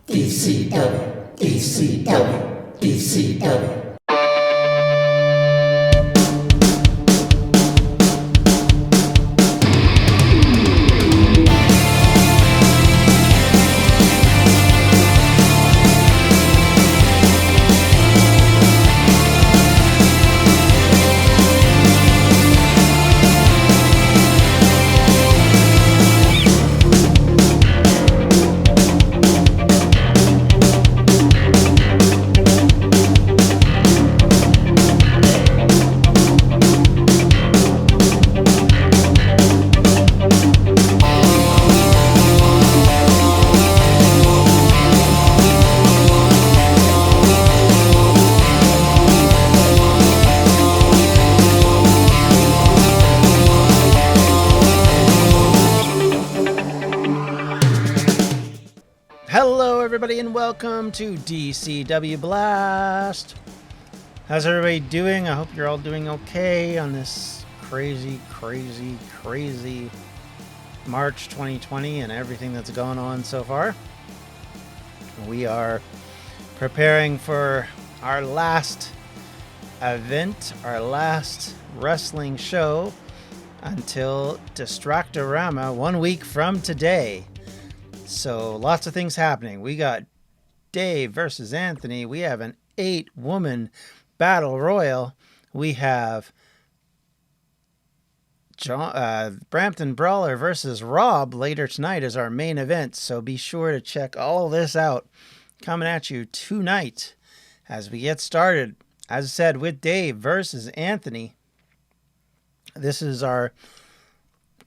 DCW, DCW, DCW. Hello everybody and welcome to DCW Blast. How's everybody doing? I hope you're all doing okay on this crazy March 2020 and everything that's gone on so far. We are preparing for our last event, our last wrestling show until Distractorama 1 week from today. So lots of things happening. We got Dave versus Anthony. We have an 8-woman battle royal. We have Brampton Brawler versus Rob later tonight as our main event. So be sure to check all this out. Coming at you tonight as we get started. As I said, with Dave versus Anthony. This is our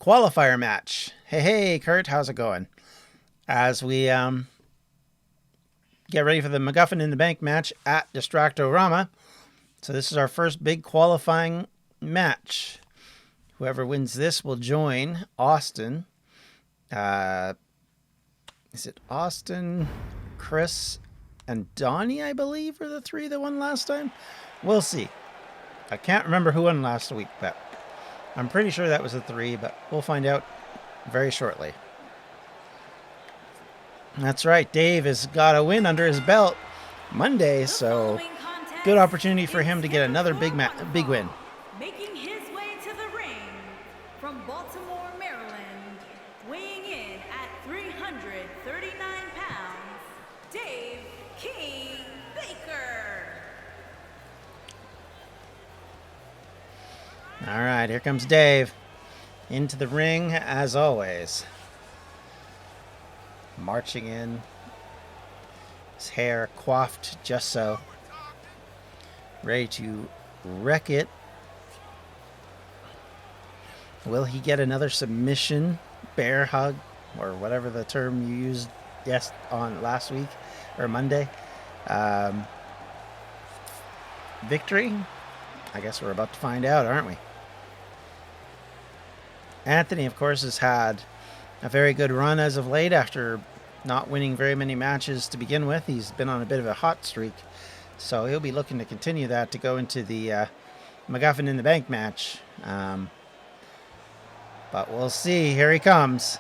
qualifier match. Hey, Kurt, how's it going? As we get ready for the MacGuffin in the Bank match at Distractorama. So this is our first big qualifying match. Whoever wins this will join Austin. Is it Austin, Chris, and Donnie, I believe, are the three that won last time? We'll see. I can't remember who won last week, but I'm pretty sure that was the three, but we'll find out very shortly. That's right, Dave has got a win under his belt Monday, so good opportunity for him to get another big win. Making his way to the ring from Baltimore, Maryland, weighing in at 339 pounds, Dave King Baker. All right, here comes Dave into the ring as always. Marching in, his hair coiffed just so, ready to wreck it. Will he get another submission, bear hug, or whatever the term you used on last week or Monday? Victory? I guess we're about to find out, aren't we? Anthony, of course, has had a very good run as of late after not winning very many matches to begin with. He's been on a bit of a hot streak, so he'll be looking to continue that to go into the MacGuffin in the Bank match. But we'll see. Here he comes.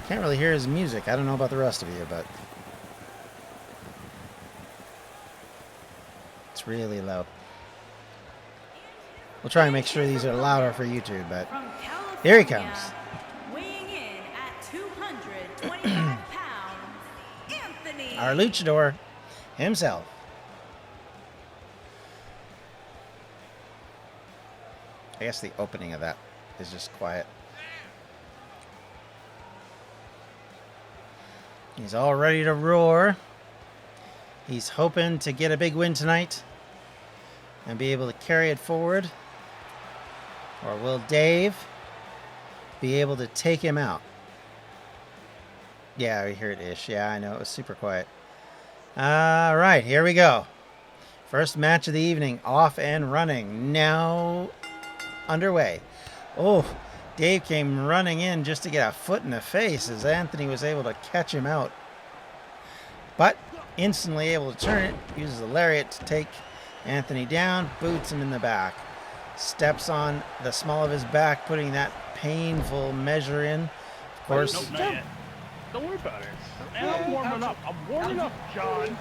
Can't really hear his music. I don't know about the rest of you, but it's really low. We'll try and make sure these are louder for YouTube, but here he comes. Weighing in at 225 pounds, Anthony. Our luchador himself. I guess the opening of that is just quiet. He's all ready to roar. He's hoping to get a big win tonight and be able to carry it forward. Or will Dave be able to take him out? Yeah, we heard ish. Yeah, I know. It was super quiet. All right, here we go. First match of the evening, off and running. Now underway. Oh, Dave came running in just to get a foot in the face as Anthony was able to catch him out. But instantly able to turn it, uses the lariat to take Anthony down, boots him in the back. Steps on the small of his back, putting that painful measure in. Of Of course. Nope, not yet. Don't worry about it. And I'm warming up. I'm warming up, John.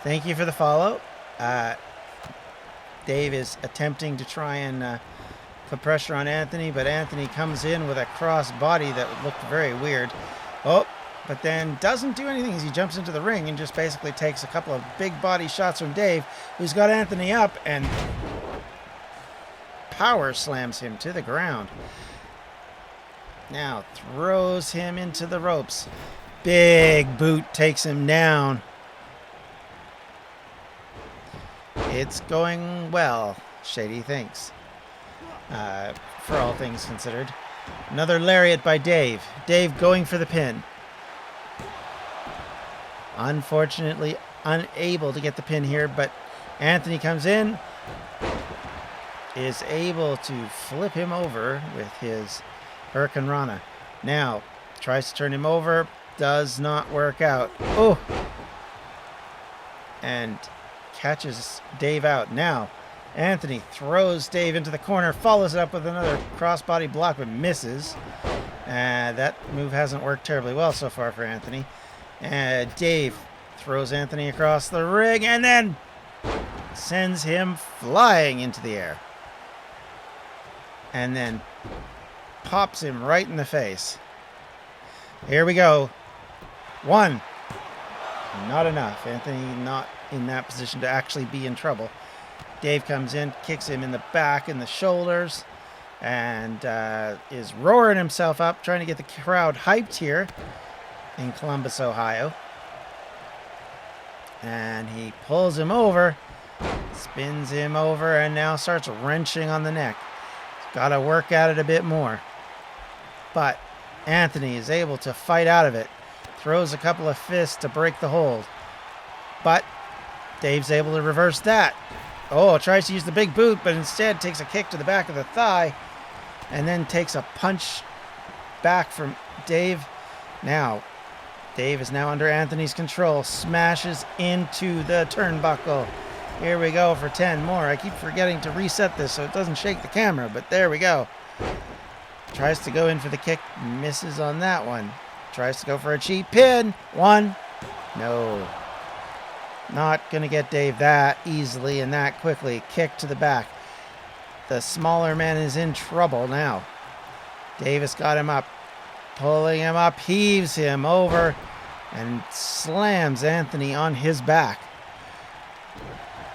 Thank you for the follow. Dave is attempting to try and put pressure on Anthony, but Anthony comes in with a cross body that looked very weird. Oh, but then doesn't do anything as he jumps into the ring and just basically takes a couple of big body shots from Dave, who's got Anthony up and power slams him to the ground. Now throws him into the ropes. Big boot takes him down. It's going well, Shady thinks. For all things considered. Another lariat by Dave. Dave going for the pin. Unfortunately, unable to get the pin here, but Anthony comes in. Is able to flip him over with his Hurricane Rana. Now, tries to turn him over. Does not work out. Oh! And catches Dave out. Now, Anthony throws Dave into the corner, follows it up with another crossbody block, but misses. That move hasn't worked terribly well so far for Anthony. Dave throws Anthony across the ring and then sends him flying into the air. And then pops him right in the face. Here we go. 1. Not enough. Anthony not in that position to actually be in trouble. Dave comes in, kicks him in the back and the shoulders, and is roaring himself up, trying to get the crowd hyped here in Columbus, Ohio. And he pulls him over, spins him over, and now starts wrenching on the neck. Got to work at it a bit more. But Anthony is able to fight out of it. Throws a couple of fists to break the hold. But Dave's able to reverse that. Oh, tries to use the big boot, but instead takes a kick to the back of the thigh. And then takes a punch back from Dave. Now, Dave is now under Anthony's control. Smashes into the turnbuckle. Here we go for 10 more. I keep forgetting to reset this so it doesn't shake the camera, but there we go. Tries to go in for the kick. Misses on that one. Tries to go for a cheap pin. 1. No. Not going to get Dave that easily and that quickly. Kick to the back. The smaller man is in trouble now. Davis got him up. Pulling him up. Heaves him over. And slams Anthony on his back.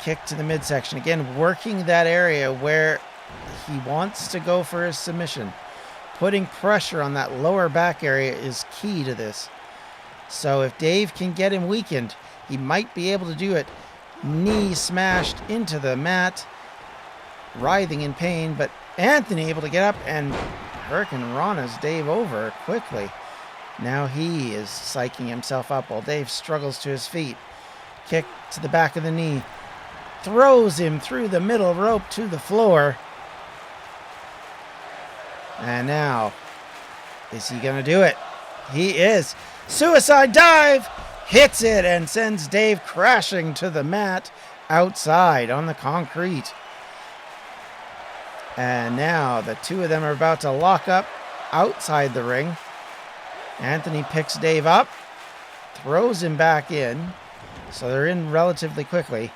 Kick to the midsection. Again, working that area where he wants to go for his submission. Putting pressure on that lower back area is key to this. So if Dave can get him weakened, he might be able to do it. Knee smashed into the mat. Writhing in pain, but Anthony able to get up and Hurricane Rana's Dave over quickly. Now he is psyching himself up while Dave struggles to his feet. Kick to the back of the knee. Throws him through the middle rope to the floor. And now, is he going to do it? He is. Suicide dive! Hits it and sends Dave crashing to the mat outside on the concrete. And now the two of them are about to lock up outside the ring. Anthony picks Dave up, throws him back in. So they're in relatively quickly.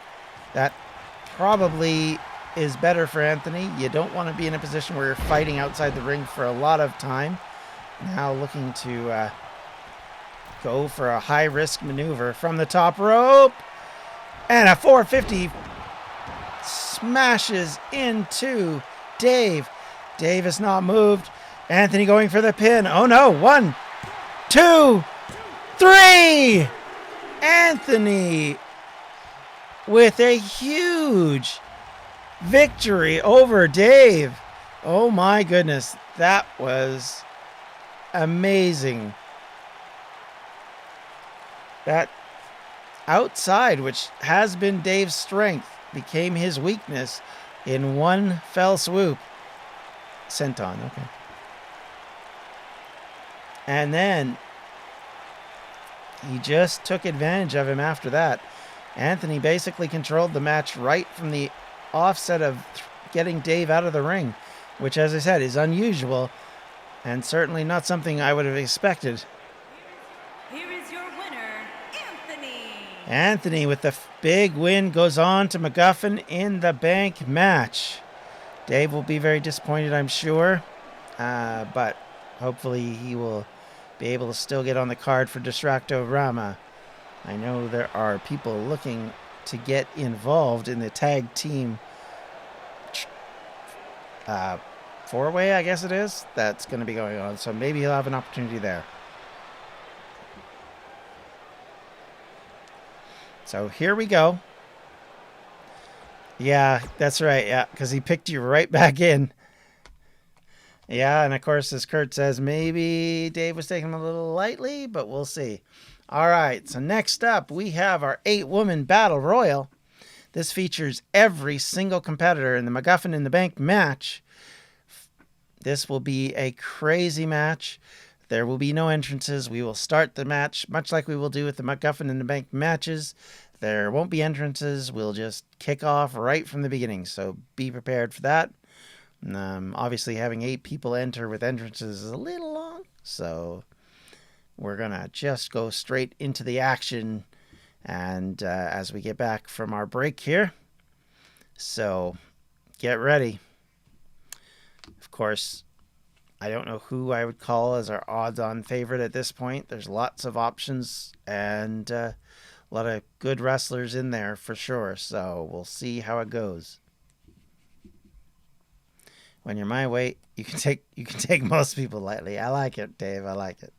That probably is better for Anthony. You don't want to be in a position where you're fighting outside the ring for a lot of time. Now looking to go for a high-risk maneuver from the top rope. And a 450 smashes into Dave. Dave is not moved. Anthony going for the pin. Oh no, 1, 2, 3! Anthony with a huge victory over Dave. Oh my goodness, that was amazing. That outside, which has been Dave's strength, became his weakness in one fell swoop. Senton, okay. And then he just took advantage of him after that. Anthony basically controlled the match right from the offset of getting Dave out of the ring, which, as I said, is unusual. And certainly not something I would have expected. Here is your winner, Anthony. Anthony with the big win goes on to MacGuffin in the Bank match. Dave will be very disappointed, I'm sure. But hopefully he will be able to still get on the card for Distracto-Rama. I know there are people looking to get involved in the tag team four-way, I guess it is, that's going to be going on. So maybe he'll have an opportunity there. So here we go. Yeah, that's right. Yeah, because he picked you right back in. Yeah, and of course, as Kurt says, maybe Dave was taking him a little lightly, but we'll see. All right, so next up, we have our 8-woman Battle Royal. This features every single competitor in the MacGuffin in the Bank match. This will be a crazy match. There will be no entrances. We will start the match much like we will do with the MacGuffin in the Bank matches. There won't be entrances. We'll just kick off right from the beginning, so be prepared for that. Obviously, having 8 people enter with entrances is a little long, so we're going to just go straight into the action and as we get back from our break here. So get ready. Of course, I don't know who I would call as our odds-on favorite at this point. There's lots of options and a lot of good wrestlers in there for sure, so we'll see how it goes. When you're my weight, you can take most people lightly. I like it, Dave. I like it.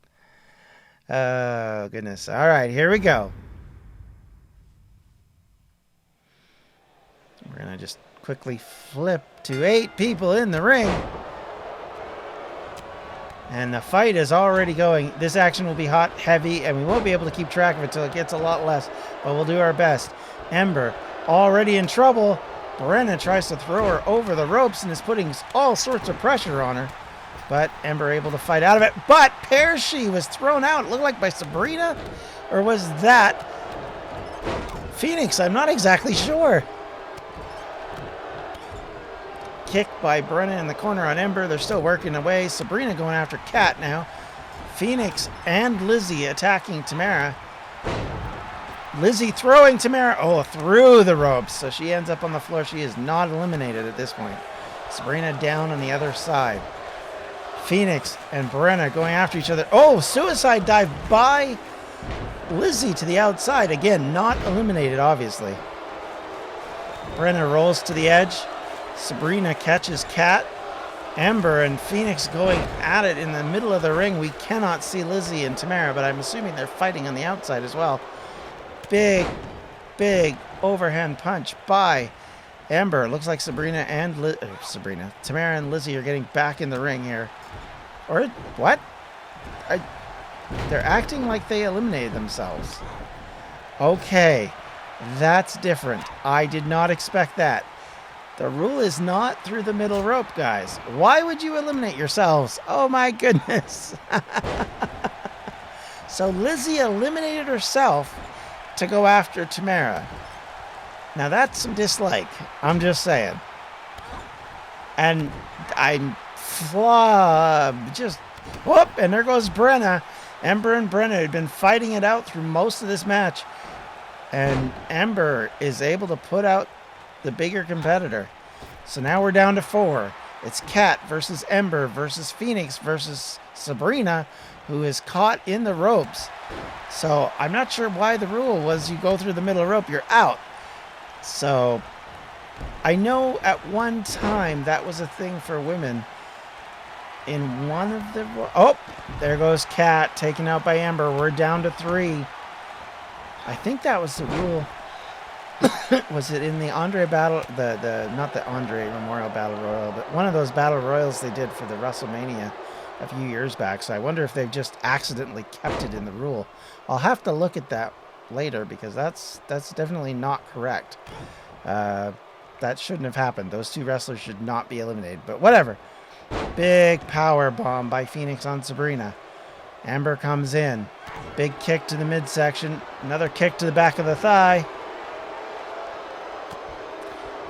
Oh, goodness. All right, here we go. We're going to just quickly flip to 8 people in the ring. And the fight is already going. This action will be hot, heavy, and we won't be able to keep track of it till it gets a lot less, but we'll do our best. Ember already in trouble. Brenna tries to throw her over the ropes and is putting all sorts of pressure on her. But Ember able to fight out of it. But Pershi was thrown out. It looked like by Sabrina. Or was that Phoenix? I'm not exactly sure. Kick by Brenna in the corner on Ember. They're still working away. Sabrina going after Kat now. Phoenix and Lizzie attacking Tamara. Lizzie throwing Tamara, through the ropes. So she ends up on the floor. She is not eliminated at this point. Sabrina down on the other side. Phoenix and Brenna going after each other. Oh, suicide dive by Lizzie to the outside. Again, not eliminated, obviously. Brenna rolls to the edge. Sabrina catches Kat. Ember and Phoenix going at it in the middle of the ring. We cannot see Lizzie and Tamara, but I'm assuming they're fighting on the outside as well. Big overhand punch by Ember. Looks like Tamara and Lizzie are getting back in the ring here. Or what? They're acting like they eliminated themselves. Okay, that's different. I did not expect that. The rule is not through the middle rope, guys. Why would you eliminate yourselves? Oh my goodness. So Lizzie eliminated herself to go after Tamara. Now that's some dislike. I'm just saying. And I'm just whoop, and there goes Brenna. Ember and Brenna had been fighting it out through most of this match. And Ember is able to put out the bigger competitor. So now we're down to 4. It's Kat versus Ember versus Phoenix versus Sabrina, who is caught in the ropes. So I'm not sure why the rule was you go through the middle rope, you're out. So I know at one time that was a thing for women in one of the... Oh, there goes Kat taken out by Ember. We're down to 3. I think that was the rule. Was it in the Andre Battle, not the Andre Memorial Battle Royal, but one of those Battle Royals they did for the WrestleMania a few years back. So I wonder if they've just accidentally kept it in the rule. I'll have to look at that later because that's definitely not correct. That shouldn't have happened. Those 2 wrestlers should not be eliminated, but whatever. Big power bomb by Phoenix on Sabrina. Ember comes in. Big kick to the midsection. Another kick to the back of the thigh.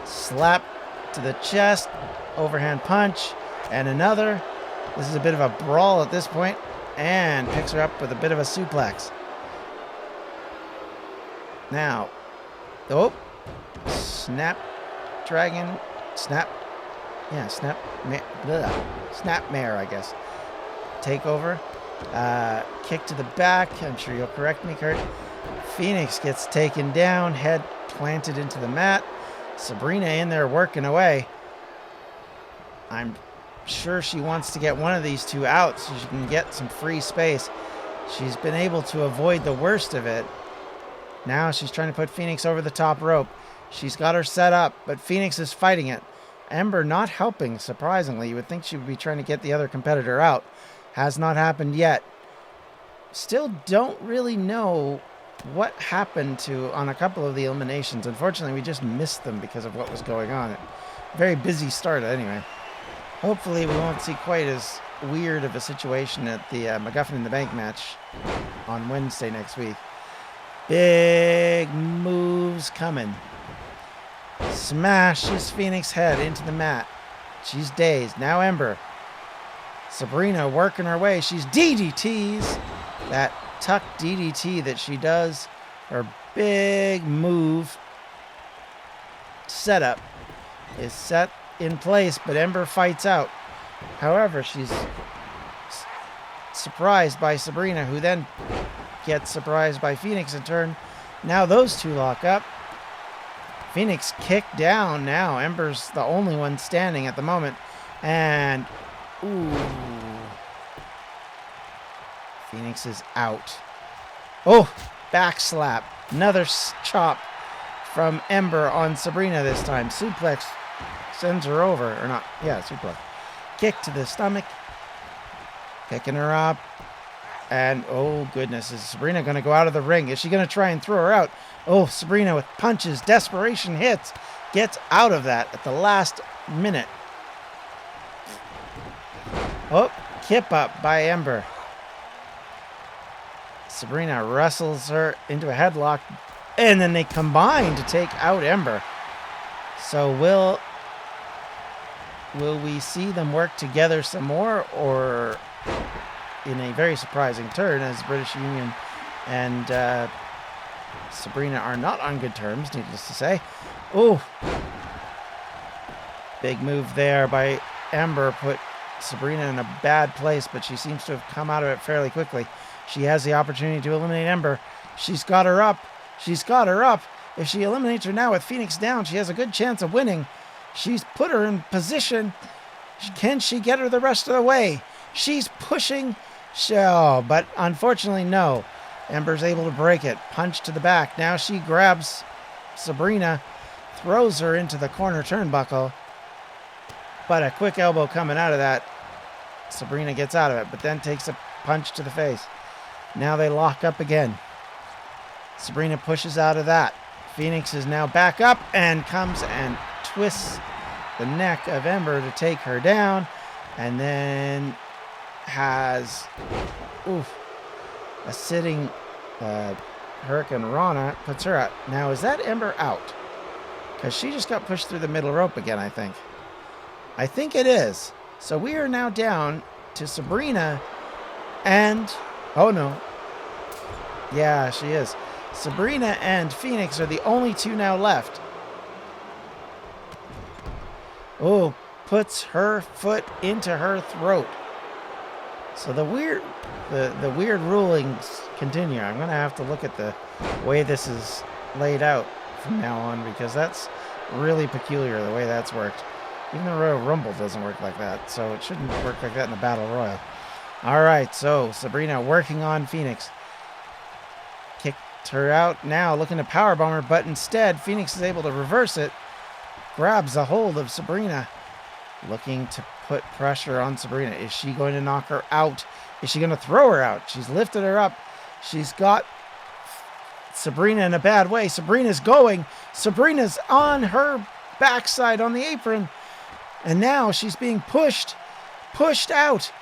Slap to the chest. Overhand punch. And another. This is a bit of a brawl at this point, and picks her up with a bit of a suplex. Now, oh, snap, dragon, snap, yeah, snapmare, I guess. Takeover, kick to the back. I'm sure you'll correct me, Kurt. Phoenix gets taken down, head planted into the mat. Sabrina in there working away. I'm sure she wants to get one of these two out so she can get some free space. She's been able to avoid the worst of it. Now she's trying to put Phoenix over the top rope. She's got her set up, but Phoenix is fighting it. Ember not helping, surprisingly. You would think she would be trying to get the other competitor out. Has not happened yet. Still don't really know what happened on a couple of the eliminations. Unfortunately, we just missed them because of what was going on. Very busy start anyway. Hopefully we won't see quite as weird of a situation at the MacGuffin in the Bank match on Wednesday next week. Big moves coming. Smashes Phoenix head into the mat. She's dazed. Now Ember. Sabrina working her way. She's DDTs. That tuck DDT that she does. Her big move setup is set in place, but Ember fights out. However, she's surprised by Sabrina, who then gets surprised by Phoenix in turn. Now those two lock up. Phoenix kicked down now. Ember's the only one standing at the moment. And, ooh. Phoenix is out. Oh, back slap. Another chop from Ember on Sabrina this time. Suplex sends her over. Or not. Yeah, suplex. Kick to the stomach. Picking her up. And, oh, goodness. Is Sabrina going to go out of the ring? Is she going to try and throw her out? Oh, Sabrina with punches, desperation hits. Gets out of that at the last minute. Oh, kip up by Ember. Sabrina wrestles her into a headlock. And then they combine to take out Ember. So will we see them work together some more, or in a very surprising turn, as British Union and Sabrina are not on good terms, needless to say. Oh, big move there by Ember, put Sabrina in a bad place, but she seems to have come out of it fairly quickly. She has the opportunity to eliminate Ember. She's got her up. She's got her up. If she eliminates her now with Phoenix down, she has a good chance of winning. She's put her in position. Can she get her the rest of the way? She's pushing. Oh, but unfortunately, no. Ember's able to break it. Punch to the back. Now she grabs Sabrina, throws her into the corner turnbuckle. But a quick elbow coming out of that. Sabrina gets out of it, but then takes a punch to the face. Now they lock up again. Sabrina pushes out of that. Phoenix is now back up and comes and twists the neck of Ember to take her down. And then has a sitting Hurricane Rana, puts her out. Now, is that Ember out? Because she just got pushed through the middle rope again, I think. I think it is. So we are now down to Sabrina and... Oh, no. Yeah, she is. Sabrina and Phoenix are the only two now left. Oh, puts her foot into her throat. So the weird rulings continue. I'm going to have to look at the way this is laid out from now on, because that's really peculiar the way that's worked. Even the Royal Rumble doesn't work like that, so it shouldn't work like that in the Battle Royal. All right, so Sabrina working on Phoenix. Kicked her out now, looking to powerbomb her, but instead Phoenix is able to reverse it. Grabs a hold of Sabrina, looking to put pressure on Sabrina. Is she going to knock her out? Is she going to throw her out? She's lifted her up. She's got Sabrina in a bad way. Sabrina's going. Sabrina's on her backside on the apron. And now she's being pushed out.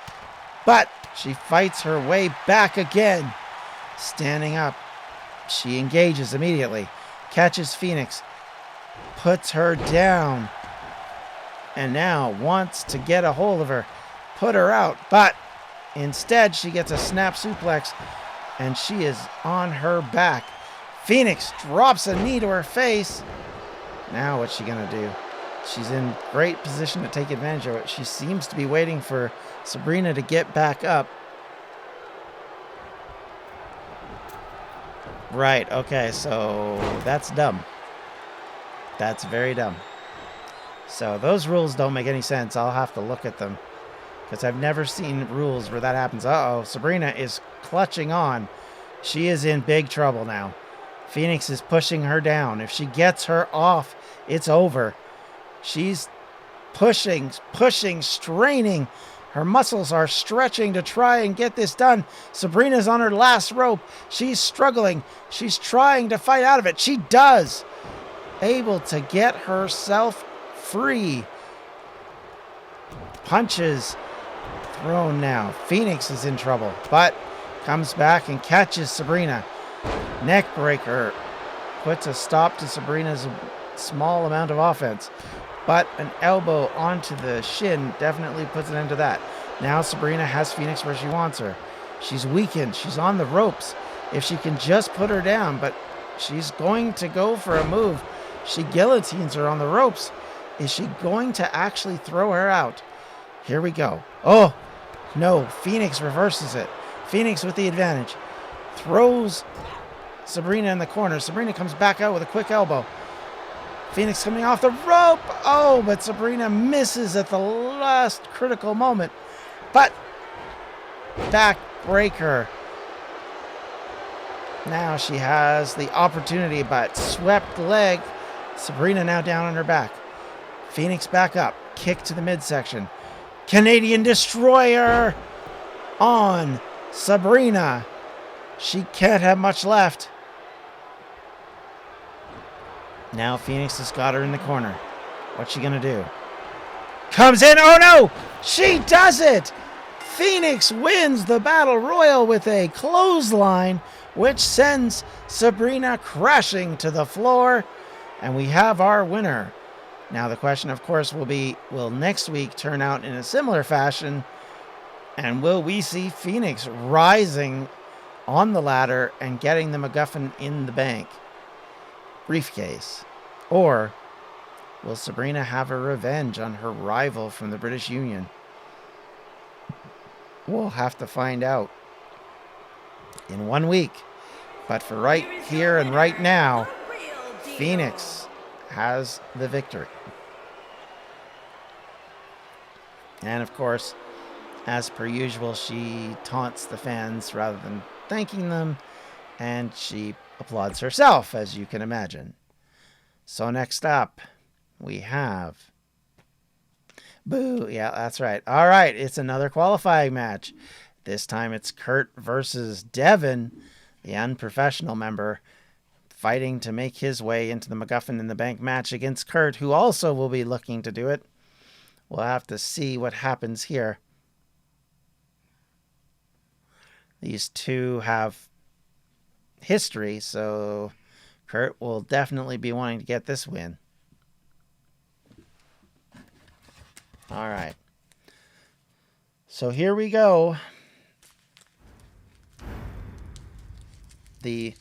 But she fights her way back again. Standing up. She engages immediately. Catches Phoenix. Puts her down. And now wants to get a hold of her. put her out. But instead, she gets a snap suplex, and she is on her back. Phoenix drops a knee to her face. Now what's she going to do? She's in great position to take advantage of it. She seems to be waiting for Sabrina to get back up. Right, okay, so that's dumb. That's very dumb. So those rules don't make any sense. I'll have to look at them, because I've never seen rules where that happens. Uh-oh, Sabrina is clutching on. She is in big trouble now. Phoenix is pushing her down. If she gets her off, it's over. She's pushing, straining. Her muscles are stretching to try and get this done. Sabrina's on her last rope. She's struggling. She's trying to fight out of it. She does. Able to get herself free. Punches thrown now. Phoenix is in trouble, but comes back and catches Sabrina. Neck breaker puts a stop to Sabrina's small amount of offense. But an elbow onto the shin definitely puts an end to that. Now Sabrina has Phoenix where she wants her. She's weakened. She's on the ropes. If she can just put her down, but she's going to go for a move. She guillotines her on the ropes. Is she going to actually throw her out? Here we go. Oh, no. Phoenix reverses it. Phoenix with the advantage. Throws Sabrina in the corner. Sabrina comes back out with a quick elbow. Phoenix coming off the rope. Oh, but Sabrina misses at the last critical moment. But backbreaker. Now she has the opportunity, but swept leg. Sabrina now down on her back. Phoenix back up. Kick to the midsection. Canadian Destroyer on Sabrina. She can't have much left. Now Phoenix has got her in the corner. What's she going to do? Comes in. Oh, no! She does it! Phoenix wins the Battle Royal with a clothesline, which sends Sabrina crashing to the floor. And we have our winner. Now the question, of course, will be, will next week turn out in a similar fashion? And will we see Phoenix rising on the ladder and getting the MacGuffin in the bank briefcase? Or will Sabrina have her revenge on her rival from the British Union? We'll have to find out in 1 week. But for right here and right now, Phoenix has the victory. And of course, as per usual, she taunts the fans rather than thanking them, and she applauds herself, as you can imagine. So next up, we have... Boo! Yeah, that's right. All right, it's another qualifying match. This time it's Kurt versus Devin, the unprofessional member, fighting to make his way into the MacGuffin in the Bank match against Kurt, who also will be looking to do it. We'll have to see what happens here. These two have history, so Kurt will definitely be wanting to get this win. All right. So here we go. The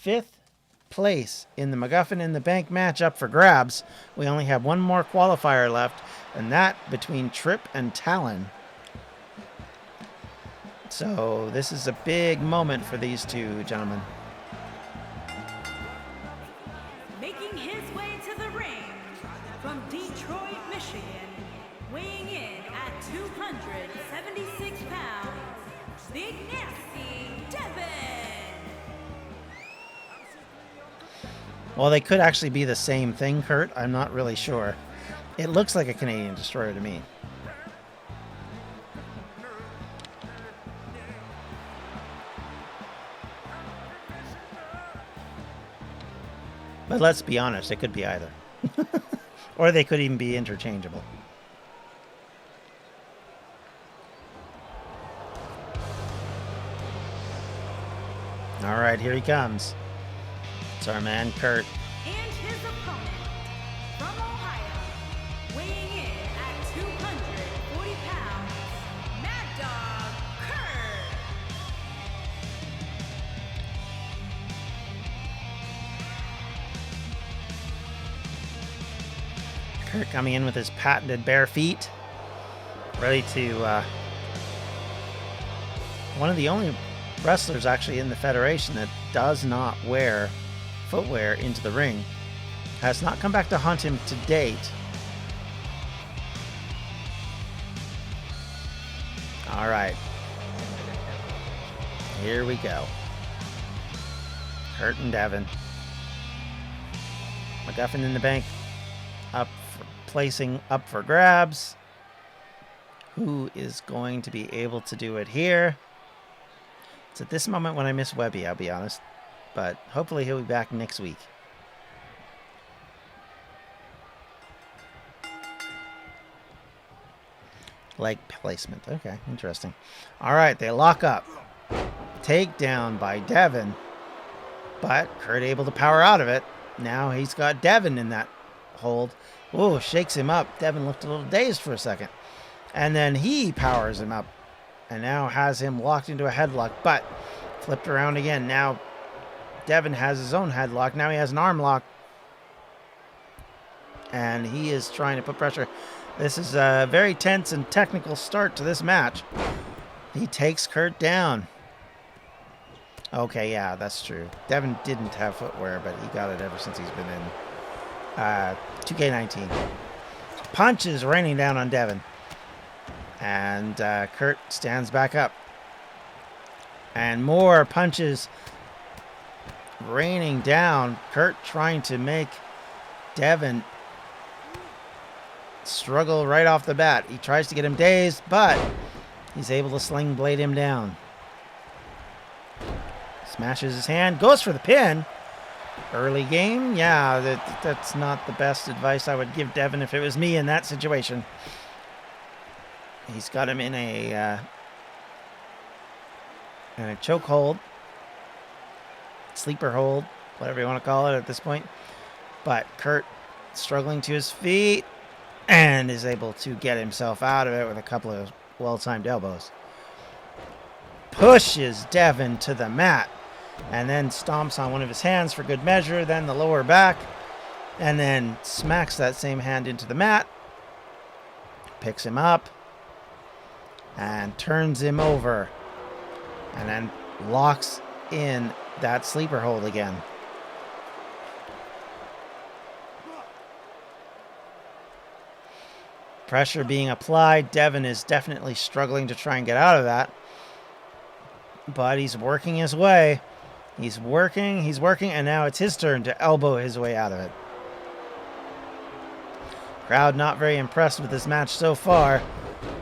5th place in the MacGuffin in the Bank match up for grabs. We only have one more qualifier left, and that between Tripp and Talon. So this is a big moment for these two gentlemen. Making his way to the ring from Detroit, Michigan, weighing in at 276 pounds, Big Nasty Devin. Well, they could actually be the same thing, Kurt. I'm not really sure. It looks like a Canadian Destroyer to me. But let's be honest, it could be either. Or they could even be interchangeable. All right, here he comes. It's our man, Kurt. And his opponent from Ohio, weighing in at 240 pounds, Kurt coming in with his patented bare feet. Ready to... one of the only wrestlers actually in the Federation that does not wear footwear into the ring. Has not come back to haunt him to date. All right. Here we go. Kurt and Devin. MacGuffin in the bank. Placing up for grabs. Who is going to be able to do it here? It's at this moment when I miss Webby, I'll be honest. But hopefully he'll be back next week. Leg placement. Okay, interesting. All right, they lock up. Takedown by Devin. But Kurt able to power out of it. Now he's got Devin in that hold. Oh, shakes him up. Devin looked a little dazed for a second. And then he powers him up. And now has him locked into a headlock. But flipped around again. Now Devin has his own headlock. Now he has an arm lock. And he is trying to put pressure. This is a very tense and technical start to this match. He takes Kurt down. Okay, yeah, that's true. Devin didn't have footwear, but he got it ever since he's been in 2K19. Punches raining down on Devin. And Kurt stands back up. And more punches raining down. Kurt trying to make Devin struggle right off the bat. He tries to get him dazed, but he's able to sling blade him down. Smashes his hand, goes for the pin. Early game, yeah, that's not the best advice I would give Devin if it was me in that situation. He's got him in a choke hold, sleeper hold, whatever you want to call it at this point. But Kurt struggling to his feet and is able to get himself out of it with a couple of well-timed elbows. Pushes Devin to the mat and then stomps on one of his hands for good measure, then the lower back, and then smacks that same hand into the mat, picks him up, and turns him over, and then locks in that sleeper hold again. Pressure being applied. Devin is definitely struggling to try and get out of that. But he's working his way. He's working, and now it's his turn to elbow his way out of it. Crowd not very impressed with this match so far.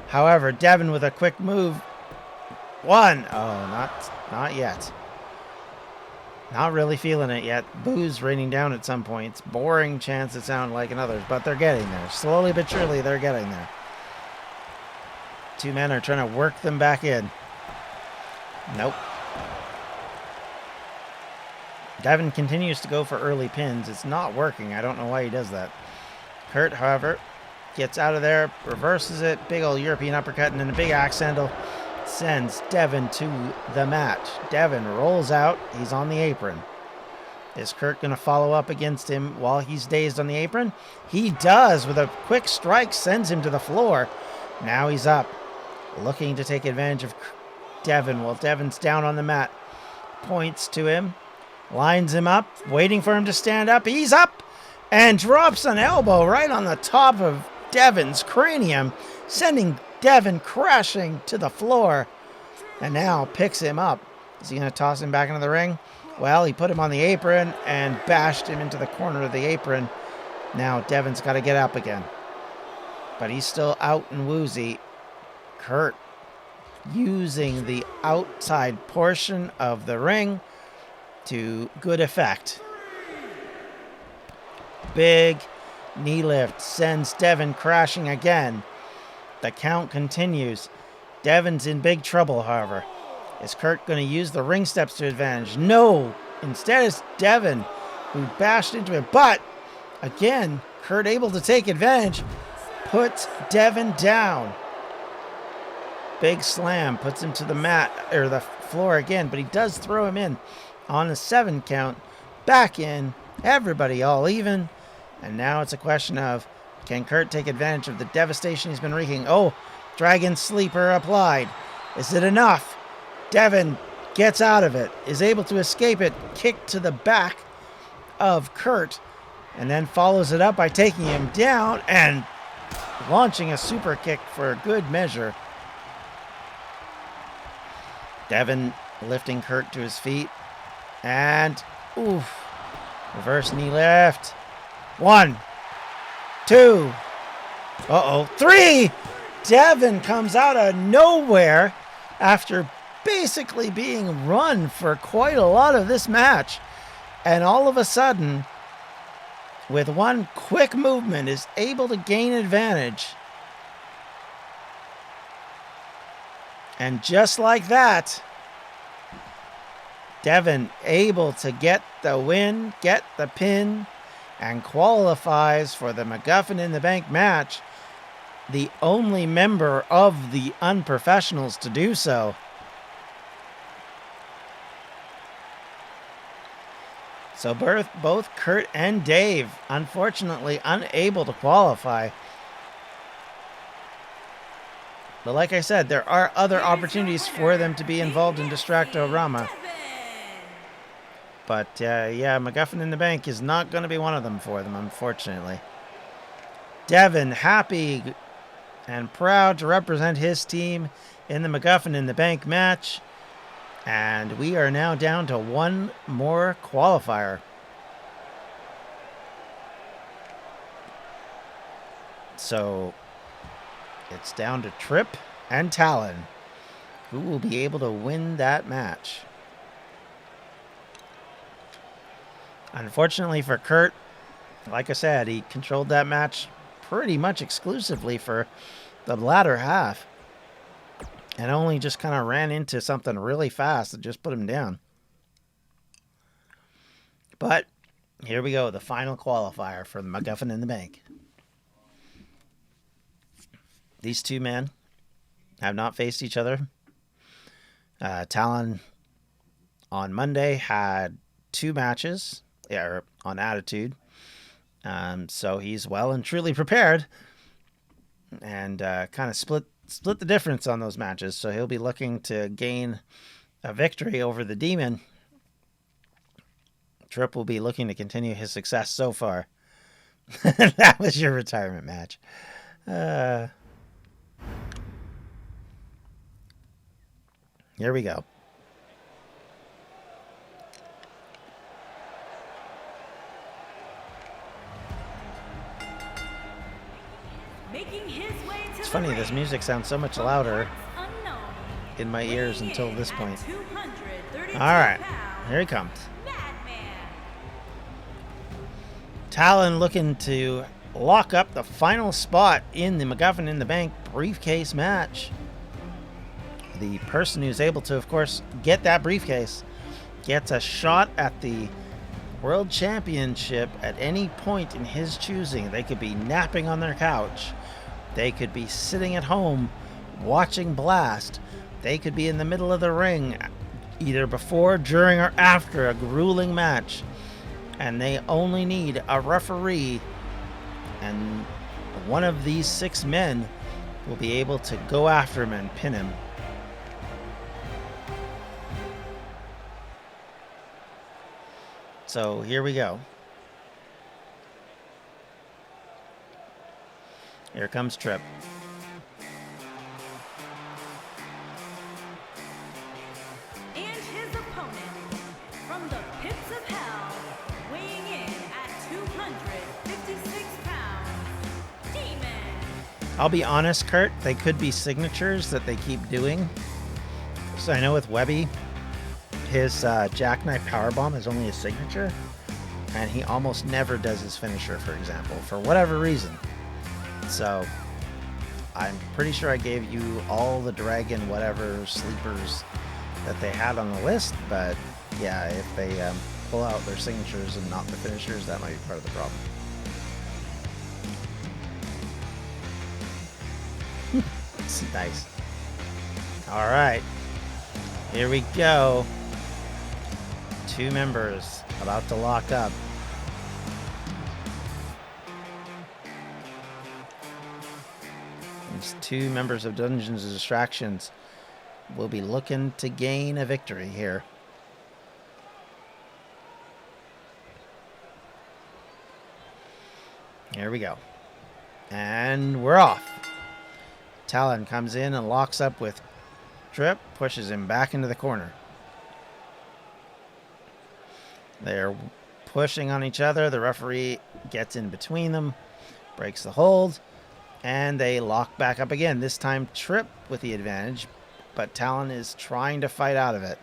However, Devin with a quick move. One. Oh, not yet. Not really feeling it yet. Boos raining down at some points. Boring chants it sound like in others, but they're getting there. Slowly but surely, they're getting there. Two men are trying to work them back in. Nope. Devin continues to go for early pins. It's not working. I don't know why he does that. Kurt, however, gets out of there, reverses it. Big old European uppercut and then a big axe handle. Sends Devin to the mat. Devin rolls out. He's on the apron. Is Kurt going to follow up against him while he's dazed on the apron? He does with a quick strike. Sends him to the floor. Now he's up. Looking to take advantage of Devin while Devin's down on the mat. Points to him. Lines him up. Waiting for him to stand up. He's up. And drops an elbow right on the top of Devin's cranium. Sending Devin crashing to the floor, and now picks him up. Is he going to toss him back into the ring? Well, he put him on the apron and bashed him into the corner of the apron. Now Devin's got to get up again, but he's still out and woozy. Kurt using the outside portion of the ring to good effect. Big knee lift sends Devin crashing again. The count continues. Devin's in big trouble, however. Is Kurt going to use the ring steps to advantage? No. Instead, it's Devin who bashed into it. But, again, Kurt able to take advantage. Puts Devin down. Big slam. Puts him to the mat, or the floor again. But he does throw him in on a 7 count. Back in. Everybody all even. And now it's a question of, Can Kurt take advantage of the devastation he's been wreaking? Oh, Dragon Sleeper applied. Is it enough? Devin gets out of it, is able to escape it, kick to the back of Kurt, and then follows it up by taking him down and launching a super kick for a good measure. Devin lifting Kurt to his feet, and oof, reverse knee lift. 1, 2, 3. Devin comes out of nowhere after basically being run for quite a lot of this match. And all of a sudden, with one quick movement, is able to gain advantage. And just like that, Devin able to get the win, get the pin, and qualifies for the MacGuffin in the Bank match. The only member of the unprofessionals to do so. So both Kurt and Dave, unfortunately, unable to qualify. But like I said, there are other opportunities for them to be involved in Distracto-Rama. But yeah, MacGuffin in the Bank is not going to be one of them for them, unfortunately. Devin, happy and proud to represent his team in the MacGuffin in the Bank match. And we are now down to one more qualifier. So it's down to Trip and Talon, who will be able to win that match. Unfortunately for Kurt, like I said, he controlled that match pretty much exclusively for the latter half. And only just kind of ran into something really fast that just put him down. But here we go, the final qualifier for the MacGuffin in the Bank. These two men have not faced each other. Talon on Monday had 2 matches on Attitude. So he's well and truly prepared. And kind of split the difference on those matches. So he'll be looking to gain a victory over the Demon. Trip will be looking to continue his success so far. That was your retirement match. Here we go. It's funny, this music sounds so much louder in my ears until this point. Alright, here he comes. Talon looking to lock up the final spot in the MacGuffin in the Bank briefcase match. The person who's able to, of course, get that briefcase gets a shot at the World Championship at any point in his choosing. They could be napping on their couch. They could be sitting at home watching Blast. They could be in the middle of the ring, either before, during, or after a grueling match. And they only need a referee, and one of these 6 men will be able to go after him and pin him. So here we go. Here comes Trip. And his opponent, from the pits of hell, weighing in at 256 pounds, Demon. I'll be honest, Kurt, they could be signatures that they keep doing. So I know with Webby, his jackknife powerbomb is only a signature, and he almost never does his finisher, for example, for whatever reason. So I'm pretty sure I gave you all the dragon whatever sleepers that they had on the list, but yeah, if they pull out their signatures and not the finishers, that might be part of the problem. It's nice. All right, here we go. 2 members about to lock up. These two members of Dungeons and Distractions will be looking to gain a victory here. Here we go. And we're off. Talon comes in and locks up with Trip, pushes him back into the corner. They're pushing on each other. The referee gets in between them, breaks the hold, and they lock back up again. This time Trip with the advantage, but Talon is trying to fight out of it.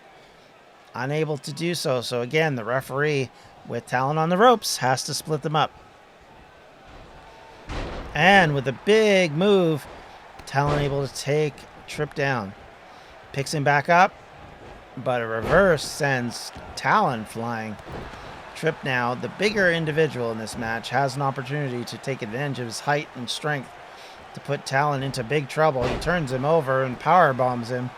Unable to do so. So again, the referee with Talon on the ropes has to split them up. And with a big move, Talon able to take Trip down. Picks him back up, but a reverse sends Talon flying. Trip now, the bigger individual in this match, has an opportunity to take advantage of his height and strength to put Talon into big trouble. He turns him over and power bombs him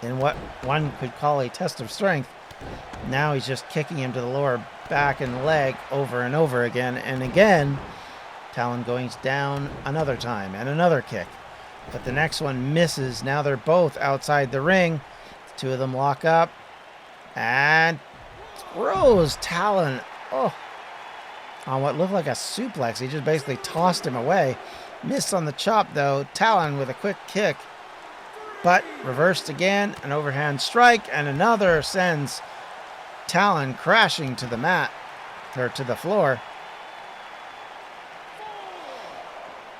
in what one could call a test of strength. Now he's just kicking him to the lower back and leg over and over again. And again, Talon going down another time and another kick. But the next one misses. Now they're both outside the ring. The two of them lock up. And throws Talon on what looked like a suplex. He just basically tossed him away. Missed on the chop, though. Talon with a quick kick. But reversed again. An overhand strike. And another sends Talon crashing to the mat. Or to the floor.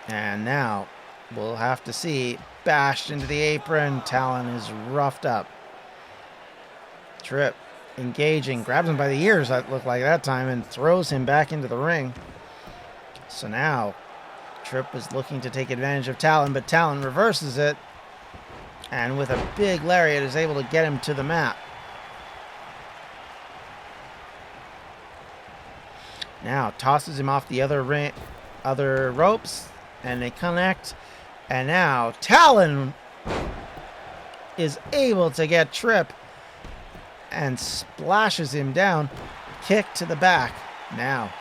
And now we'll have to see. Bashed into the apron. Talon is roughed up. Trip engaging. Grabs him by the ears, that looked like that time, and throws him back into the ring. So now Trip is looking to take advantage of Talon, but Talon reverses it. And with a big lariat is able to get him to the mat. Now tosses him off the other ropes. And they connect. And now Talon is able to get Trip and splashes him down. Kick to the back. Now,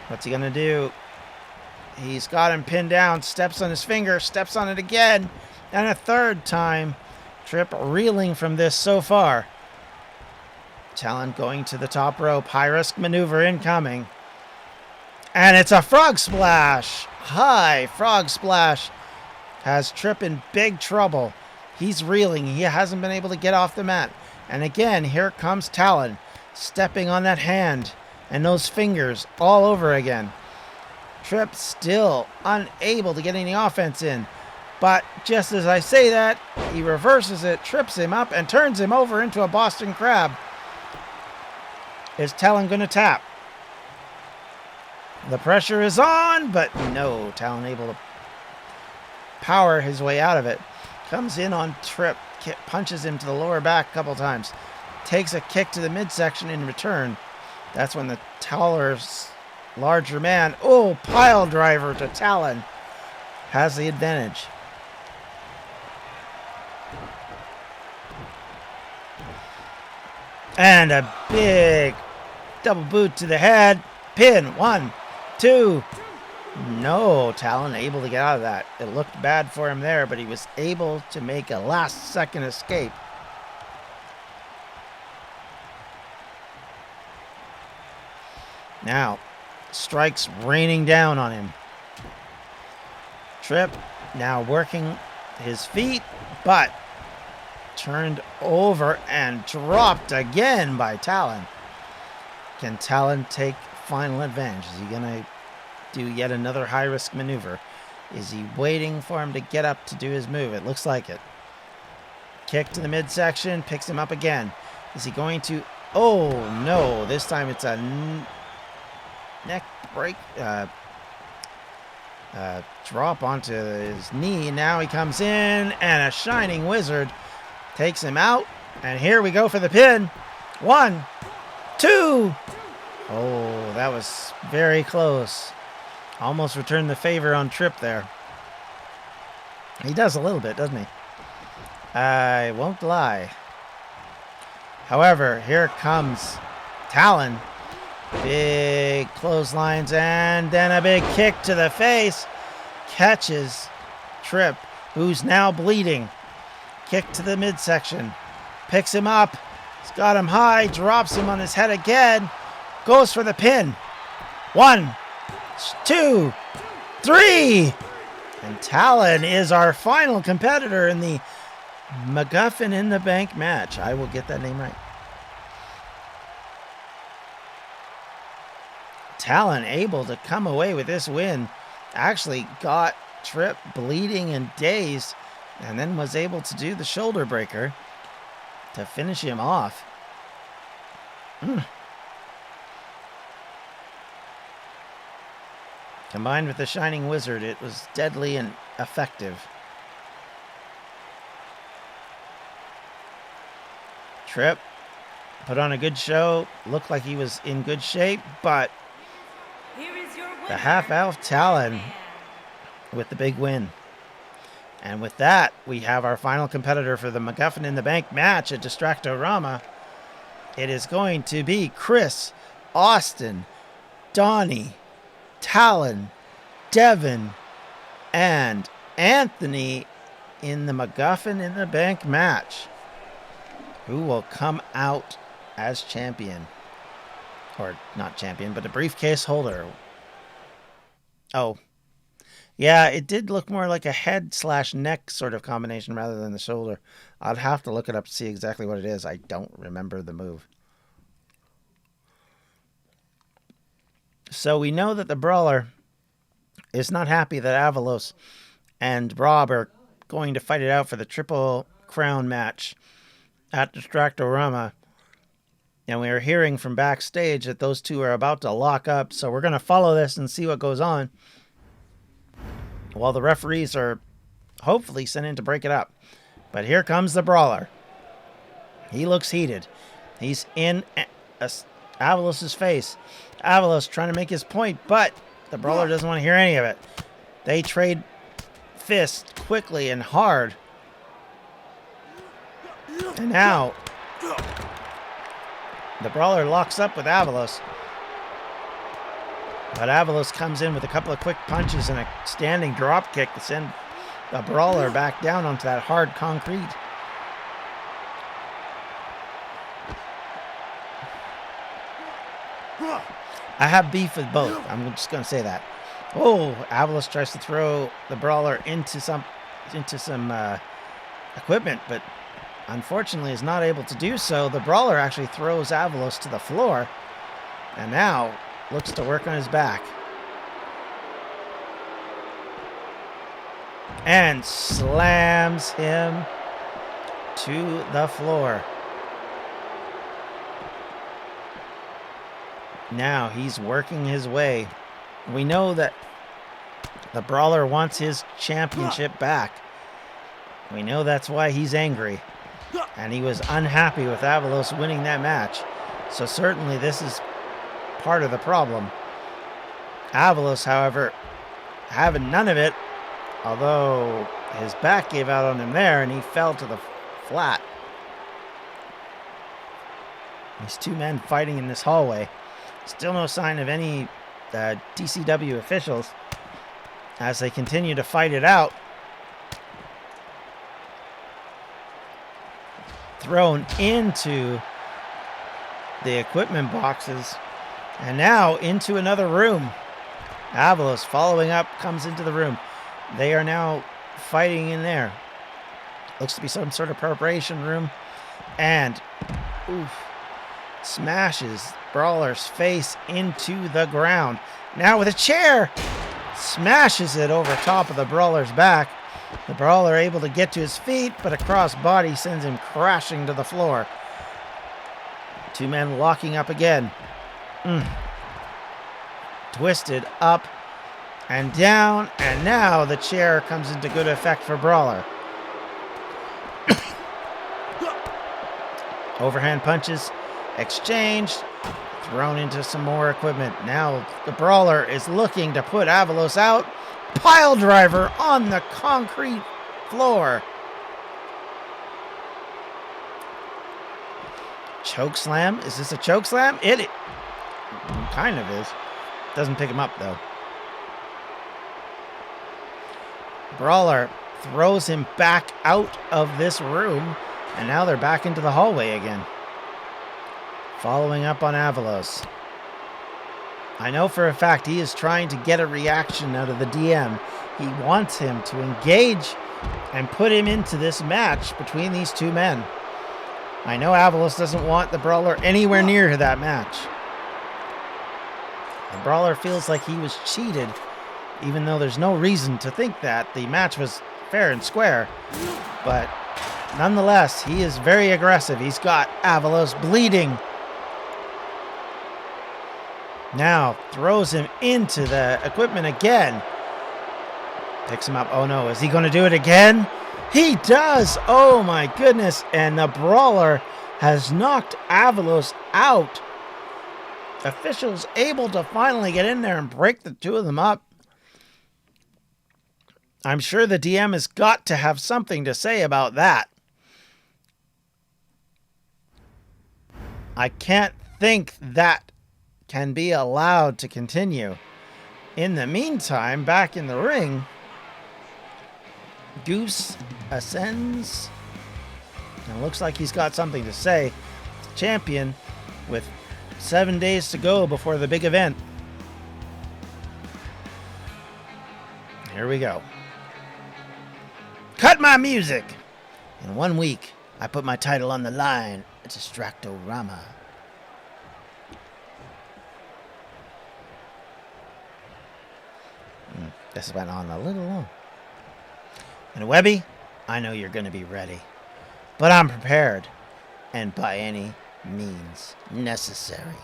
what's he going to do? He's got him pinned down. Steps on his finger. Steps on it again. And a third time. Trip reeling from this so far. Talon going to the top rope. High risk maneuver incoming. And it's a frog splash. High frog splash has Trip in big trouble. He's reeling. He hasn't been able to get off the mat. And again, here comes Talon, stepping on that hand and those fingers all over again. Trip still unable to get any offense in. But just as I say that, he reverses it, trips him up, and turns him over into a Boston Crab. Is Talon going to tap? The pressure is on, but no. Talon able to power his way out of it. Comes in on Trip, punches him to the lower back a couple times. Takes a kick to the midsection in return. That's when the taller, larger man, pile driver to Talon, has the advantage. And a big double boot to the head. Pin. 1, 2. No, Talon able to get out of that. It looked bad for him there, but he was able to make a last-second escape. Now, strikes raining down on him. Trip now working his feet, but turned over and dropped again by Talon. Can Talon take final advantage? Is he going to do yet another high-risk maneuver? Is he waiting for him to get up to do his move? It looks like it. Kick to the midsection, picks him up again. Is he going to... Oh, no. This time it's a neck break. Drop onto his knee. Now he comes in, and a Shining Wizard takes him out. And here we go for the pin. 1, 2. Oh, that was very close. Almost returned the favor on Trip there. He does a little bit, doesn't he? I won't lie. However, here comes Talon. Big clotheslines and then a big kick to the face. Catches Tripp, who's now bleeding. Kick to the midsection. Picks him up. He's got him high. Drops him on his head again. Goes for the pin. 1, 2, 3. And Talon is our final competitor in the MacGuffin in the Bank match. I will get that name right. Talon able to come away with this win. Actually got Tripp bleeding and dazed, and then was able to do the shoulder breaker to finish him off. Combined with the Shining Wizard, it was deadly and effective. Tripp put on a good show, looked like he was in good shape, but the half-elf Talon with the big win. And with that, we have our final competitor for the MacGuffin in the Bank match at Distractorama. It is going to be Chris, Austin, Donnie, Talon, Devin, and Anthony in the MacGuffin in the Bank match. Who will come out as champion? Or not champion, but a briefcase holder. Oh. Yeah, it did look more like a head/neck sort of combination rather than the shoulder. I'd have to look it up to see exactly what it is. I don't remember the move. So we know that the Brawler is not happy that Avalos and Rob are going to fight it out for the Triple Crown match at Distractorama. And we are hearing from backstage that those two are about to lock up. So we're going to follow this and see what goes on, while the referees are hopefully sent in to break it up. But here comes the Brawler. He looks heated. He's in Avalos' face. Avalos trying to make his point, but the Brawler doesn't want to hear any of it. They trade fists quickly and hard. And now the Brawler locks up with Avalos. But Avalos comes in with a couple of quick punches and a standing drop kick to send the Brawler back down onto that hard concrete. I have beef with both. I'm just going to say that. Oh, Avalos tries to throw the Brawler into some equipment, but unfortunately is not able to do so. The Brawler actually throws Avalos to the floor, and now looks to work on his back. And slams him to the floor. Now he's working his way. We know that the Brawler wants his championship back. We know that's why he's angry. And he was unhappy with Avalos winning that match. So certainly this is part of the problem. Avalos, however, having none of it, although his back gave out on him there and he fell to the flat. These two men fighting in this hallway. Still no sign of any DCW officials as they continue to fight it out. Thrown into the equipment boxes. And now into another room. Avalos following up comes into the room. They are now fighting in there. Looks to be some sort of preparation room. And smashes Brawler's face into the ground. Now with a chair, smashes it over top of the Brawler's back. The Brawler able to get to his feet, but a cross-body sends him crashing to the floor. Two men locking up again. Twisted up and down, and now the chair comes into good effect for Brawler. Overhand punches exchanged, thrown into some more equipment. Now the Brawler is looking to put Avalos out. Pile driver on the concrete floor. Choke slam. Is this a choke slam? kind of is. Doesn't pick him up, though. Brawler throws him back out of this room, and now they're back into the hallway again. Following up on Avalos. I know for a fact he is trying to get a reaction out of the DM. He wants him to engage and put him into this match between these two men. I know Avalos doesn't want the Brawler anywhere near that match. The Brawler feels like he was cheated, even though there's no reason to think that. The match was fair and square, but nonetheless, he is very aggressive. He's got Avalos bleeding. Now throws him into the equipment again. Picks him up. Oh no, is he going to do it again? He does! Oh my goodness. And the Brawler has knocked Avalos out. Officials able to finally get in there and break the two of them up. I'm sure the DM has got to have something to say about that. I can't think that can be allowed to continue. In the meantime, back in the ring, Goose ascends. And it looks like he's got something to say. The champion with 7 days to go before the big event. Here we go. Cut my music! In 1 week, I put my title on the line. It's Distractorama. This went on a little long. And Webby, I know you're going to be ready. But I'm prepared. And by any means necessary.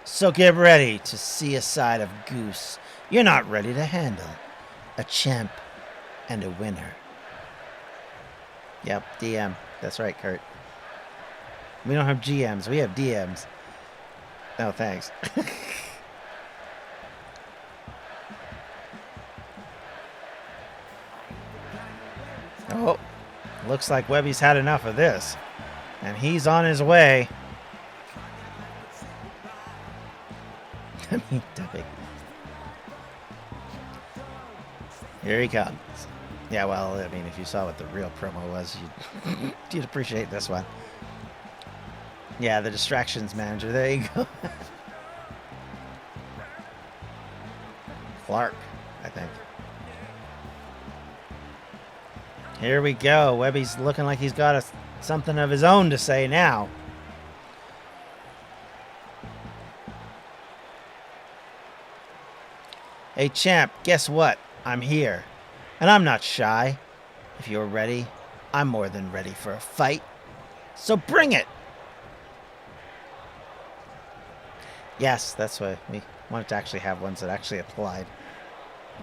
So get ready to see a side of Goose you're not ready to handle. A champ and a winner. Yep, DM. That's right, Kurt. We don't have GMs. We have DMs. No, thanks. Oh, looks like Webby's had enough of this. And he's on his way. Here he comes. Yeah, well, I mean, if you saw what the real promo was, you'd appreciate this one. Yeah, the distractions manager. There you go. Clark, I think. Here we go. Webby's looking like he's got something of his own to say now. Hey, champ, guess what? I'm here. And I'm not shy. If you're ready, I'm more than ready for a fight. So bring it! Yes, that's why we wanted to actually have ones that actually applied.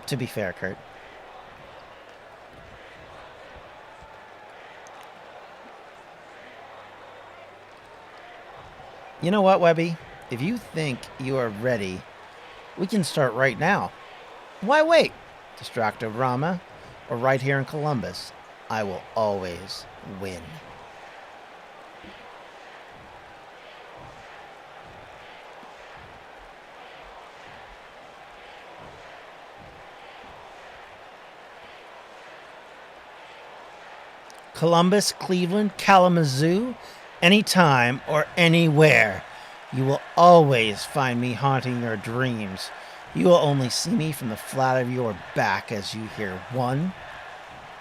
To be fair, Kurt. You know what, Webby? If you think you are ready, we can start right now. Why wait? Distractorama, or right here in Columbus, I will always win. Columbus, Cleveland, Kalamazoo, anytime or anywhere. You will always find me haunting your dreams. You will only see me from the flat of your back as you hear 1,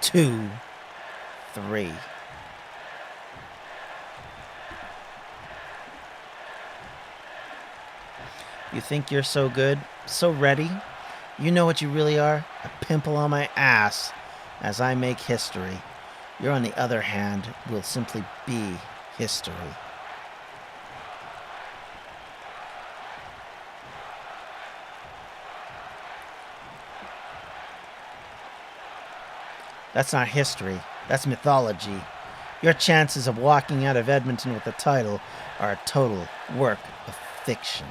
2, 3. You think you're so good, so ready? You know what you really are? A pimple on my ass as I make history. You, on the other hand, will simply be history. That's not history. That's mythology. Your chances of walking out of Edmonton with the title are a total work of fiction.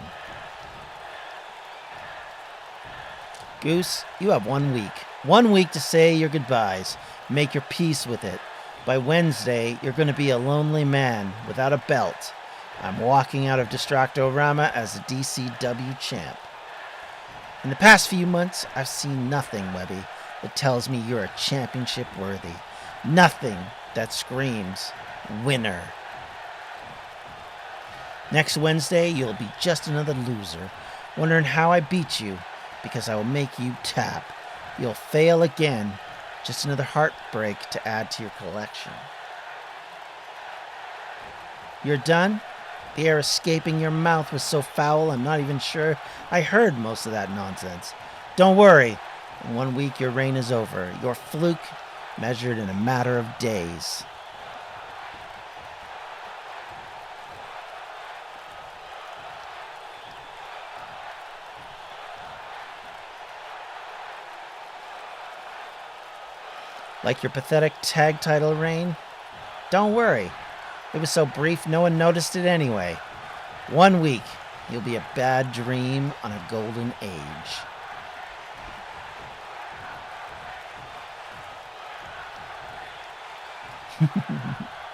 Goose, you have 1 week. 1 week to say your goodbyes. Make your peace with it. By Wednesday, you're going to be a lonely man without a belt. I'm walking out of Distractorama as the DCW champ. In the past few months, I've seen nothing, Webby, that tells me you're a championship worthy. Nothing that screams winner. Next Wednesday, you'll be just another loser, wondering how I beat you, because I will make you tap. You'll fail again, just another heartbreak to add to your collection. You're done? The air escaping your mouth was so foul, I'm not even sure I heard most of that nonsense. Don't worry. In 1 week, your reign is over. Your fluke measured in a matter of days. Like your pathetic tag title reign? Don't worry. It was so brief, no one noticed it anyway. 1 week, you'll be a bad dream on a golden age.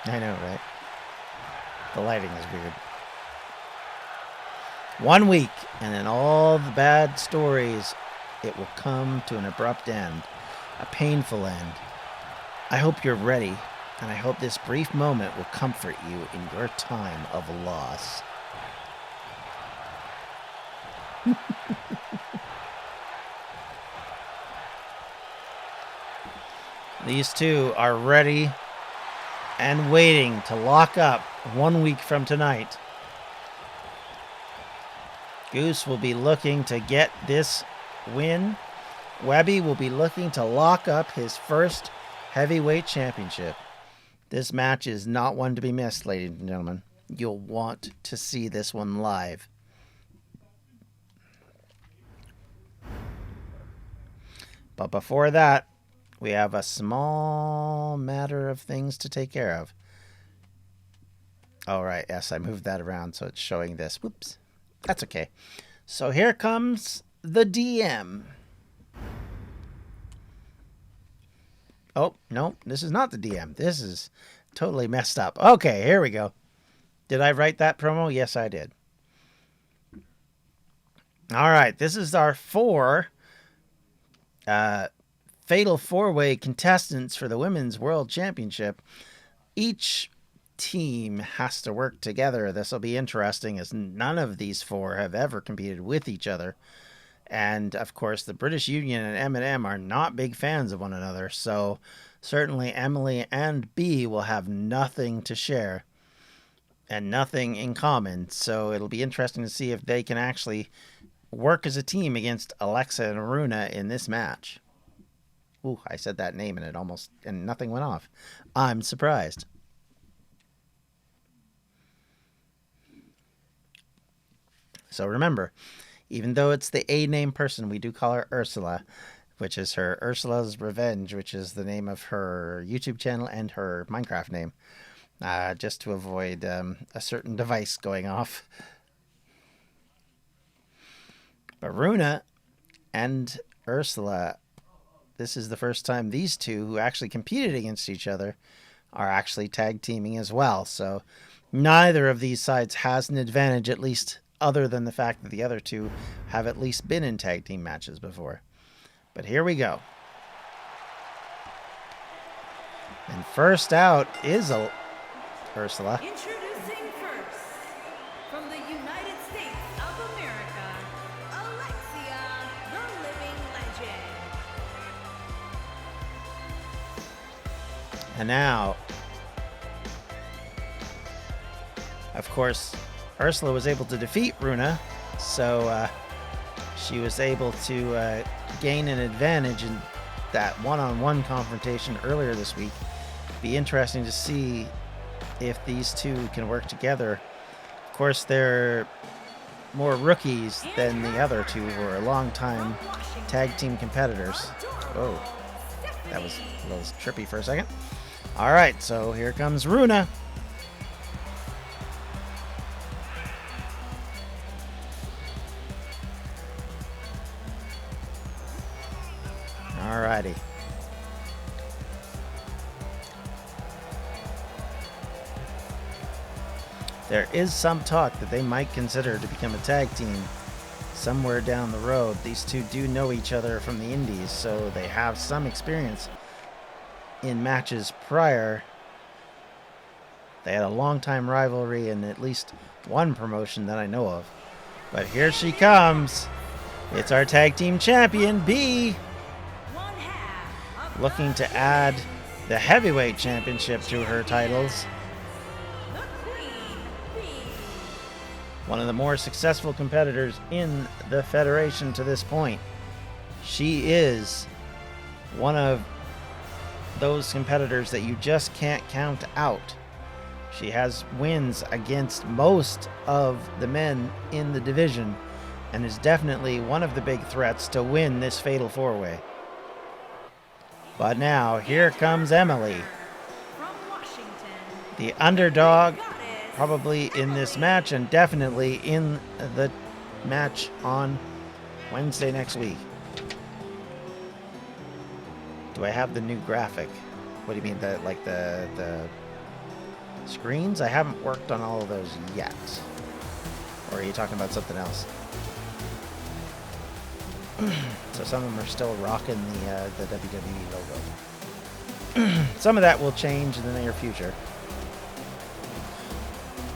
I know, right? The lighting is weird. 1 week, and in all the bad stories, it will come to an abrupt end. A painful end. I hope you're ready, and I hope this brief moment will comfort you in your time of loss. These two are ready and waiting to lock up 1 week from tonight. Goose will be looking to get this win. Webby will be looking to lock up his first heavyweight championship. This match is not one to be missed, ladies and gentlemen. You'll want to see this one live. But before that, we have a small matter of things to take care of. All right, yes, I moved that around so it's showing this. Whoops. That's okay. So here comes the DM. Oh, no, this is not the DM. This is totally messed up. Okay, here we go. Did I write that promo? Yes, I did. All right, this is our four fatal four-way contestants for the Women's World Championship. Each team has to work together. This will be interesting as none of these four have ever competed with each other. And, of course, the British Union and M&M are not big fans of one another, so certainly Emily and B will have nothing to share and nothing in common. So it'll be interesting to see if they can actually work as a team against Alexa and Runa in this match. Ooh, I said that name and nothing went off. I'm surprised. So remember, even though it's the A-name person, we do call her Ursula, which is her Ursula's Revenge, which is the name of her YouTube channel and her Minecraft name, just to avoid a certain device going off. But Runa and Ursula, this is the first time these two, who actually competed against each other, are actually tag teaming as well. So neither of these sides has an advantage, at least other than the fact that the other two have at least been in tag team matches before. But here we go. And first out is Ursula. Introducing first, from the United States of America, Alexia, the Living Legend. And now, of course, Ursula was able to defeat Runa, so she was able to gain an advantage in that one-on-one confrontation earlier this week. Be interesting to see if these two can work together. Of course, they're more rookies than the other two, who are long-time tag team competitors. Oh, that was a little trippy for a second. All right, so here comes Runa. Alrighty. there is some talk that they might consider to become a tag team somewhere down the road. These two do know each other from the indies, so they have some experience in matches prior. They had a long-time rivalry in at least one promotion that I know of. But here she comes. It's our tag team champion, B, looking to add the heavyweight championship to her titles. One of the more successful competitors in the Federation to this point. She is one of those competitors that you just can't count out. She has wins against most of the men in the division and is definitely one of the big threats to win this Fatal 4-Way. But now, here comes Emily, the underdog, probably in this match and definitely in the match on Wednesday next week. Do I have the new graphic? What do you mean, the screens? I haven't worked on all of those yet. Or are you talking about something else? So some of them are still rocking the WWE logo. Some of that will change in the near future.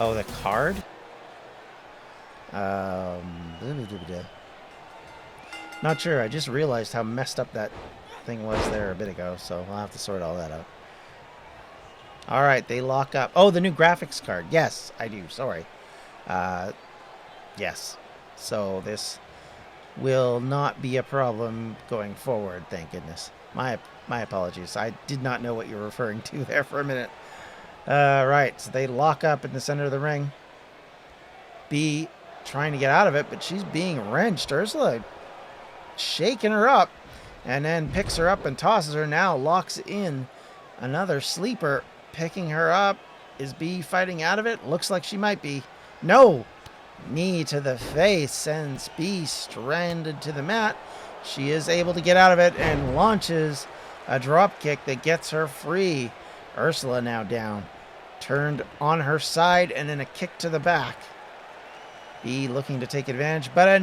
Oh, the card? Not sure. I just realized how messed up that thing was there a bit ago, so I'll have to sort all that out. All right, they lock up. Oh, the new graphics card. Yes, I do. Sorry. Yes. So this will not be a problem going forward, thank goodness. My apologies. I did not know what you were referring to there for a minute. Right, so they lock up in the center of the ring. B trying to get out of it, but she's being wrenched. Ursula shaking her up and then picks her up and tosses her. Now locks in another sleeper, picking her up. Is B fighting out of it? Looks like she might be. No! Knee to the face sends B stranded to the mat. She is able to get out of it and launches a drop kick that gets her free. Ursula now down, turned on her side, and then a kick to the back. B looking to take advantage, but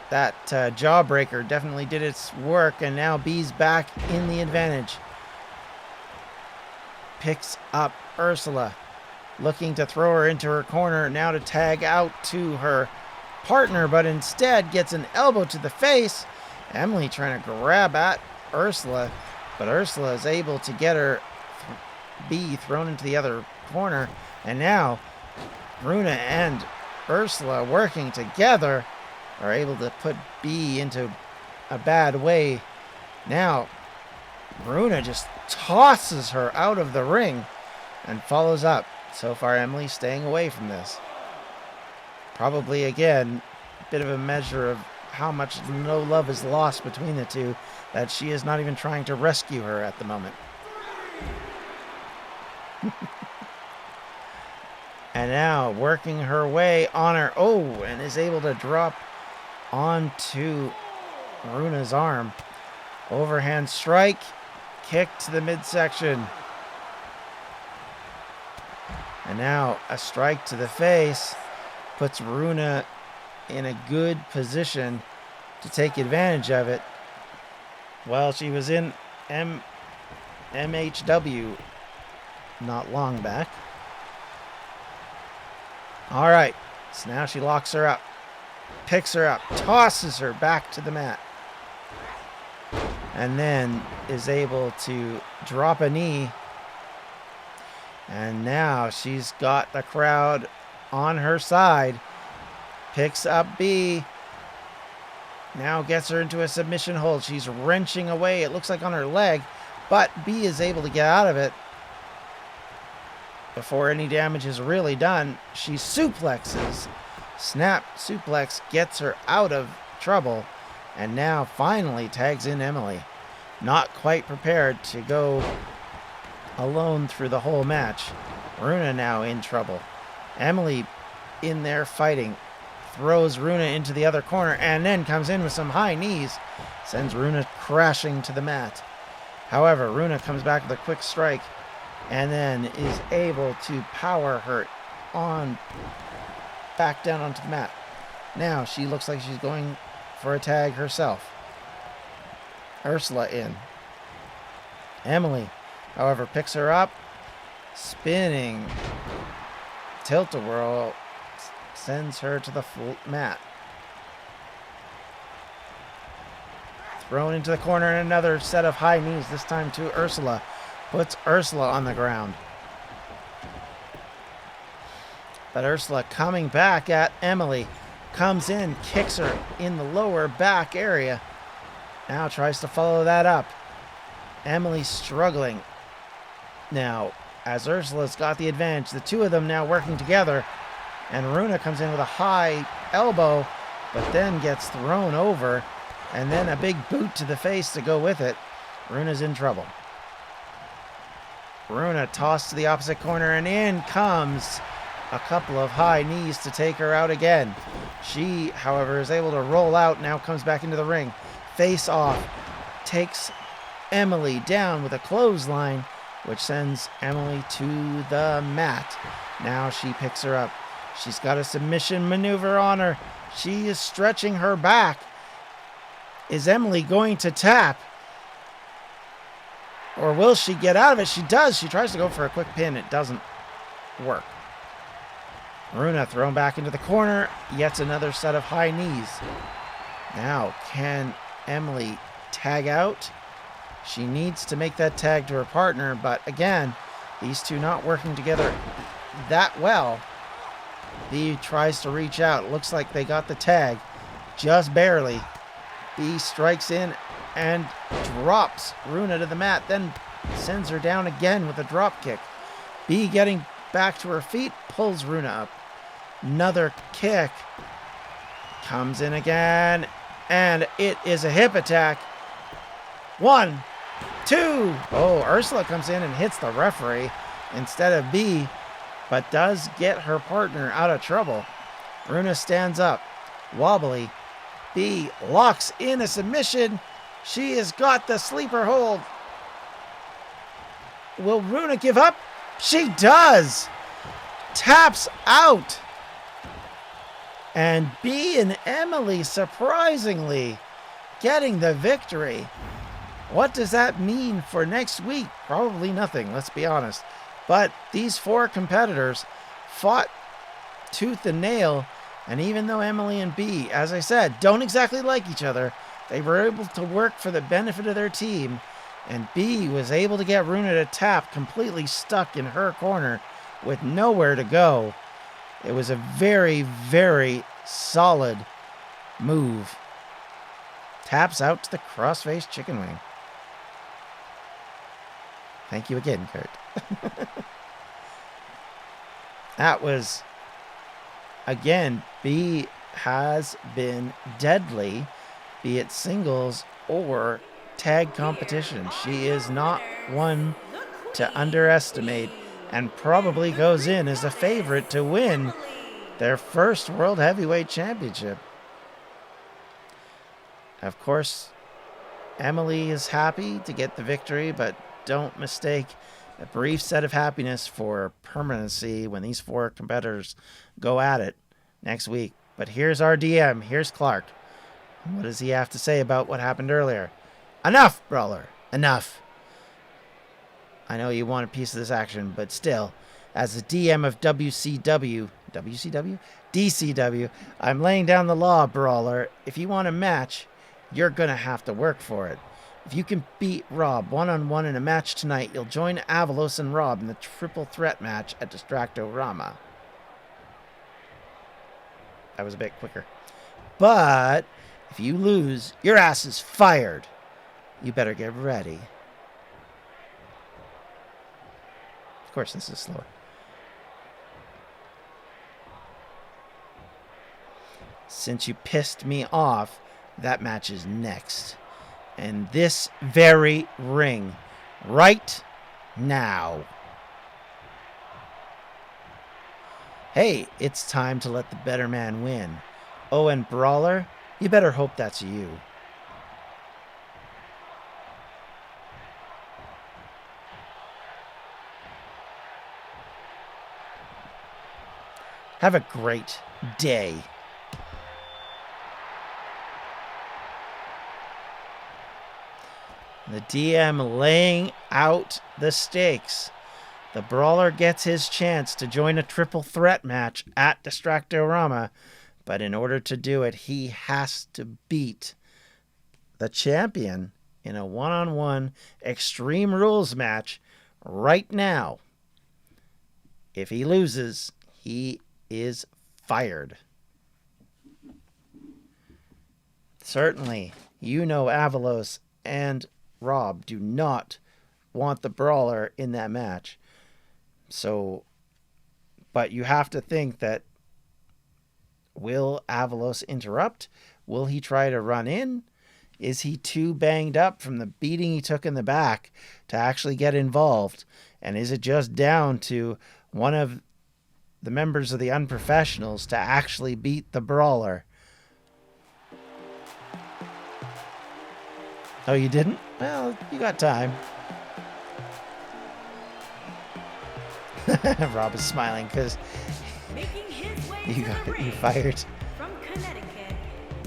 that jawbreaker definitely did its work, and now B's back in the advantage. Picks up Ursula, looking to throw her into her corner, now to tag out to her partner, but instead gets an elbow to the face. Emily trying to grab at Ursula, but Ursula is able to get her B thrown into the other corner, and now Runa and Ursula working together are able to put B into a bad way. Now Runa just tosses her out of the ring and follows up. So far, Emily staying away from this. Probably, again, a bit of a measure of how much no love is lost between the two, that she is not even trying to rescue her at the moment. And now working her way on her. Oh, and is able to drop onto Runa's arm. Overhand strike. Kick to the midsection. And now a strike to the face puts Runa in a good position to take advantage of it. Well, she was in MHW not long back. All right, so now she locks her up, picks her up, tosses her back to the mat, and then is able to drop a knee. And now she's got the crowd on her side. Picks up B. Now gets her into a submission hold. She's wrenching away, it looks like on her leg, but B is able to get out of it. Before any damage is really done, she suplexes. Snap suplex gets her out of trouble. And now finally tags in Emily. Not quite prepared to go alone through the whole match. Runa now in trouble. Emily in there fighting. Throws Runa into the other corner and then comes in with some high knees. Sends Runa crashing to the mat. However, Runa comes back with a quick strike and then is able to power her on back down onto the mat. Now she looks like she's going for a tag herself. Ursula in. Emily, however, picks her up, spinning tilt-a-whirl, sends her to the mat. Thrown into the corner, and another set of high knees, this time to Ursula. Puts Ursula on the ground. But Ursula coming back at Emily. Comes in, kicks her in the lower back area. Now tries to follow that up. Emily struggling. Now, as Ursula's got the advantage, the two of them now working together. And Runa comes in with a high elbow, but then gets thrown over. And then a big boot to the face to go with it. Runa's in trouble. Runa tossed to the opposite corner, and in comes a couple of high knees to take her out again. She, however, is able to roll out, now comes back into the ring. Face off. Takes Emily down with a clothesline, which sends Emily to the mat. Now she picks her up. She's got a submission maneuver on her. She is stretching her back. Is Emily going to tap? Or will she get out of it? She does. She tries to go for a quick pin. It doesn't work. Runa thrown back into the corner. Yet another set of high knees. Now, can Emily tag out? She needs to make that tag to her partner, but again, these two not working together that well. B tries to reach out. Looks like they got the tag, just barely. B strikes in and drops Runa to the mat, then sends her down again with a drop kick. B getting back to her feet, pulls Runa up. Another kick. Comes in again, and it is a hip attack. 1, 2. Oh, Ursula comes in and hits the referee instead of B, but does get her partner out of trouble. Runa stands up, wobbly. B locks in a submission. She has got the sleeper hold. Will Runa give up? She does. Taps out. And B and Emily, surprisingly, getting the victory. What does that mean for next week? Probably nothing, let's be honest. But these four competitors fought tooth and nail. And even though Emily and B, as I said, don't exactly like each other, they were able to work for the benefit of their team. And B was able to get Runa to tap, completely stuck in her corner with nowhere to go. It was a very, very solid move. Taps out to the crossface chicken wing. Thank you again, Kurt. That was, again, B has been deadly, be it singles or tag competition. She is not one to underestimate, and probably goes in as a favorite to win their first World Heavyweight Championship. Of course, Emily is happy to get the victory, but don't mistake a brief set of happiness for permanency when these four competitors go at it next week. But here's our DM. Here's Clark. What does he have to say about what happened earlier? Enough, Brawler. Enough. I know you want a piece of this action, but still, as the DM of DCW, I'm laying down the law, Brawler. If you want a match, you're going to have to work for it. If you can beat Rob one-on-one in a match tonight, you'll join Avalos and Rob in the triple threat match at Distracto-Rama. That was a bit quicker. But if you lose, your ass is fired. You better get ready. Of course, this is slower. Since you pissed me off, that match is next. And this very ring. Right now. Hey, it's time to let the better man win. Oh, and Brawler, you better hope that's you. Have a great day. The DM laying out the stakes. The Brawler gets his chance to join a triple threat match at Distractorama, but in order to do it, he has to beat the champion in a one-on-one Extreme Rules match right now. If he loses, he is fired. Certainly, you know Avalos and Rob do not want the Brawler in that match. So, but you have to think that, will Avalos interrupt? Will he try to run in? Is he too banged up from the beating he took in the back to actually get involved? And is it just down to one of the members of the Unprofessionals to actually beat the Brawler? Oh, you didn't? Well, you got time. Rob is smiling because you fired. From Connecticut,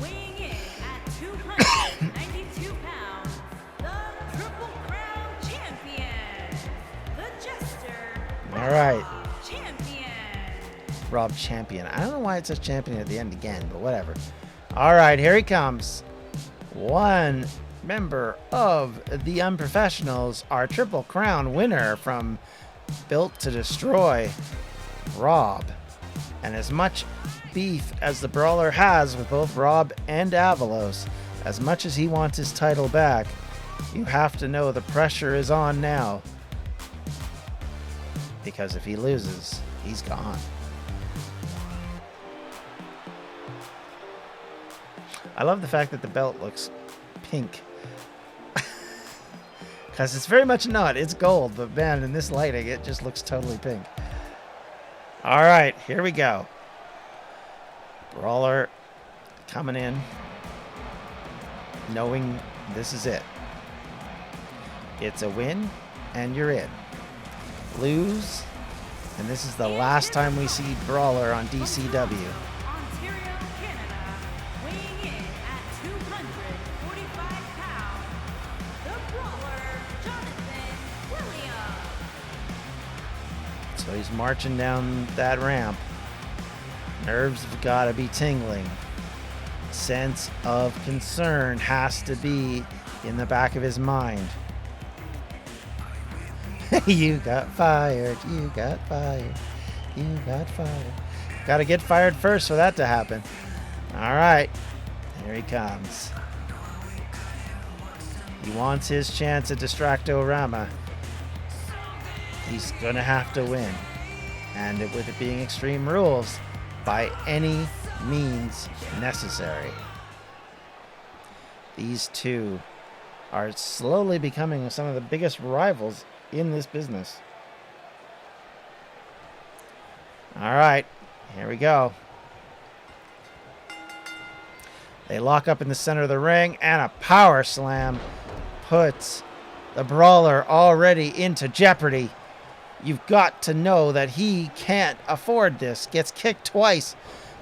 weighing in at 292 pounds, the Triple Crown champion, the Jester. All right. Champion. Rob Champion. I don't know why it says champion at the end again, but whatever. All right, here he comes. One member of the Unprofessionals, our Triple Crown winner from Built to Destroy, Rob. And as much beef as the Brawler has with both Rob and Avalos, as much as he wants his title back, you have to know the pressure is on now. Because if he loses, he's gone. I love the fact that the belt looks pink. Because it's very much not. It's gold, but man, in this lighting, it just looks totally pink. All right, here we go. Brawler coming in, knowing this is it. It's a win, and you're in. Lose, and this is the last time we see Brawler on DCW. Ontario, Canada, weighing in at 245 pounds, the Brawler, Jonathan Williams. So he's marching down that ramp. Nerves have got to be tingling. Sense of concern has to be in the back of his mind. You got fired. You got fired. You got fired. Got to get fired first for that to happen. All right. Here he comes. He wants his chance at Distractorama. He's going to have to win. And with it being Extreme Rules, by any means necessary. These two are slowly becoming some of the biggest rivals in this business. All right, here we go. They lock up in the center of the ring, and a power slam puts the Brawler already into jeopardy. You've got to know that he can't afford this. Gets kicked twice.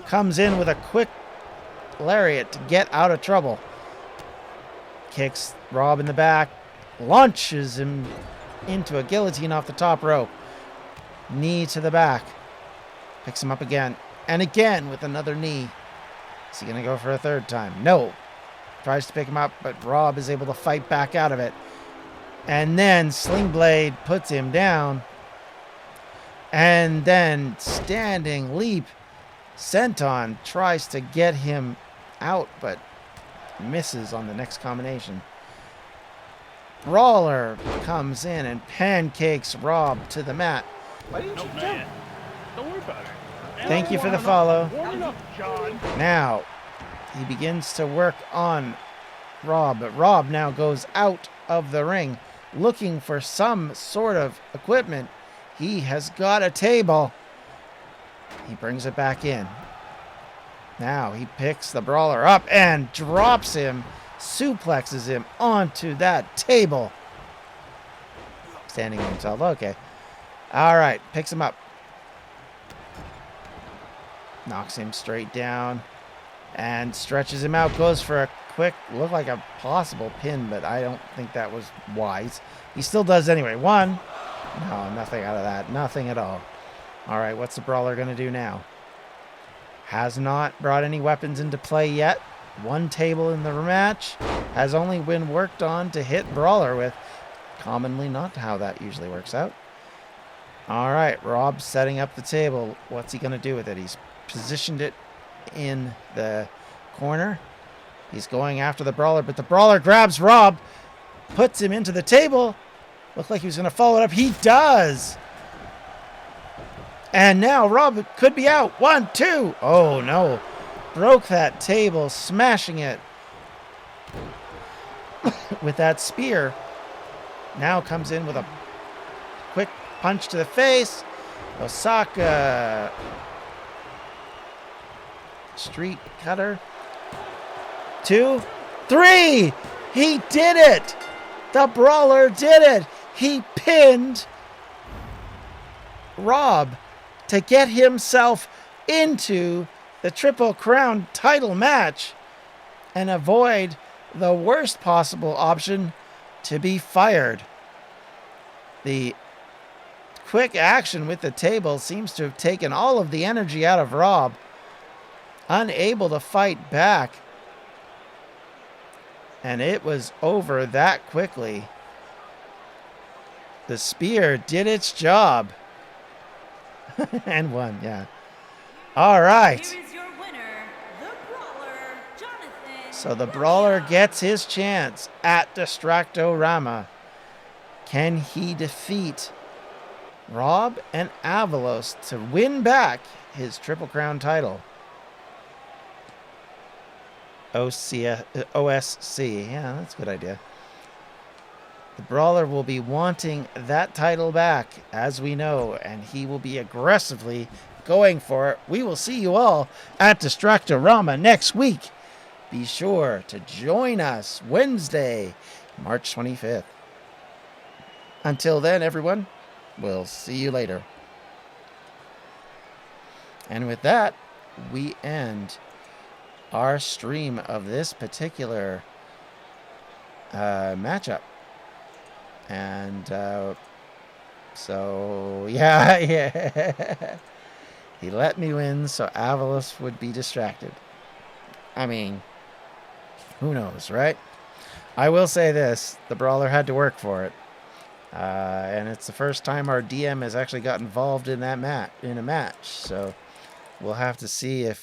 Comes in with a quick lariat to get out of trouble. Kicks Rob in the back. Launches him into a guillotine off the top rope. Knee to the back. Picks him up again. And again with another knee. Is he going to go for a third time? No. Tries to pick him up, but Rob is able to fight back out of it. And then Sling Blade puts him down. And then standing leap. Senton tries to get him out, but misses on the next combination. Brawler comes in and pancakes Rob to the mat. Why didn't you jump? Don't worry about it. Thank you for the follow. Warming up, John. Now, he begins to work on Rob, but Rob now goes out of the ring looking for some sort of equipment. He has got a table. He brings it back in. Now he picks the Brawler up and drops him, suplexes him onto that table. Standing himself. Okay. All right. Picks him up. Knocks him straight down and stretches him out. Goes for a quick, look like a possible pin, but I don't think that was wise. He still does anyway. One. No, nothing out of that. Nothing at all. All right, what's the Brawler going to do now? Has not brought any weapons into play yet. One table in the rematch. Has only been worked on to hit Brawler with. Commonly not how that usually works out. All right, Rob's setting up the table. What's he going to do with it? He's positioned it in the corner. He's going after the Brawler, but the Brawler grabs Rob, puts him into the table. Looked like he was going to follow it up. He does. And now Rob could be out. 1, 2. Oh, no. Broke that table, smashing it with that spear. Now comes in with a quick punch to the face. Osaka. Street cutter. 2, 3. He did it. The Brawler did it. He pinned Rob to get himself into the Triple Crown title match and avoid the worst possible option, to be fired. The quick action with the table seems to have taken all of the energy out of Rob, unable to fight back. And it was over that quickly. The spear did its job. And won, yeah. All right. Here is your winner, the Brawler, Jonathan. So the Brawler gets his chance at Distractorama. Can he defeat Rob and Avalos to win back his Triple Crown title? OSC. Yeah, that's a good idea. The Brawler will be wanting that title back, as we know, and he will be aggressively going for it. We will see you all at Distractorama next week. Be sure to join us Wednesday, March 25th. Until then, everyone, we'll see you later. And with that, we end our stream of this particular matchup. And so, yeah. He let me win so Avalos would be distracted. I mean, who knows, right? I will say this. The Brawler had to work for it. And it's the first time our DM has actually got involved in that in a match. So we'll have to see if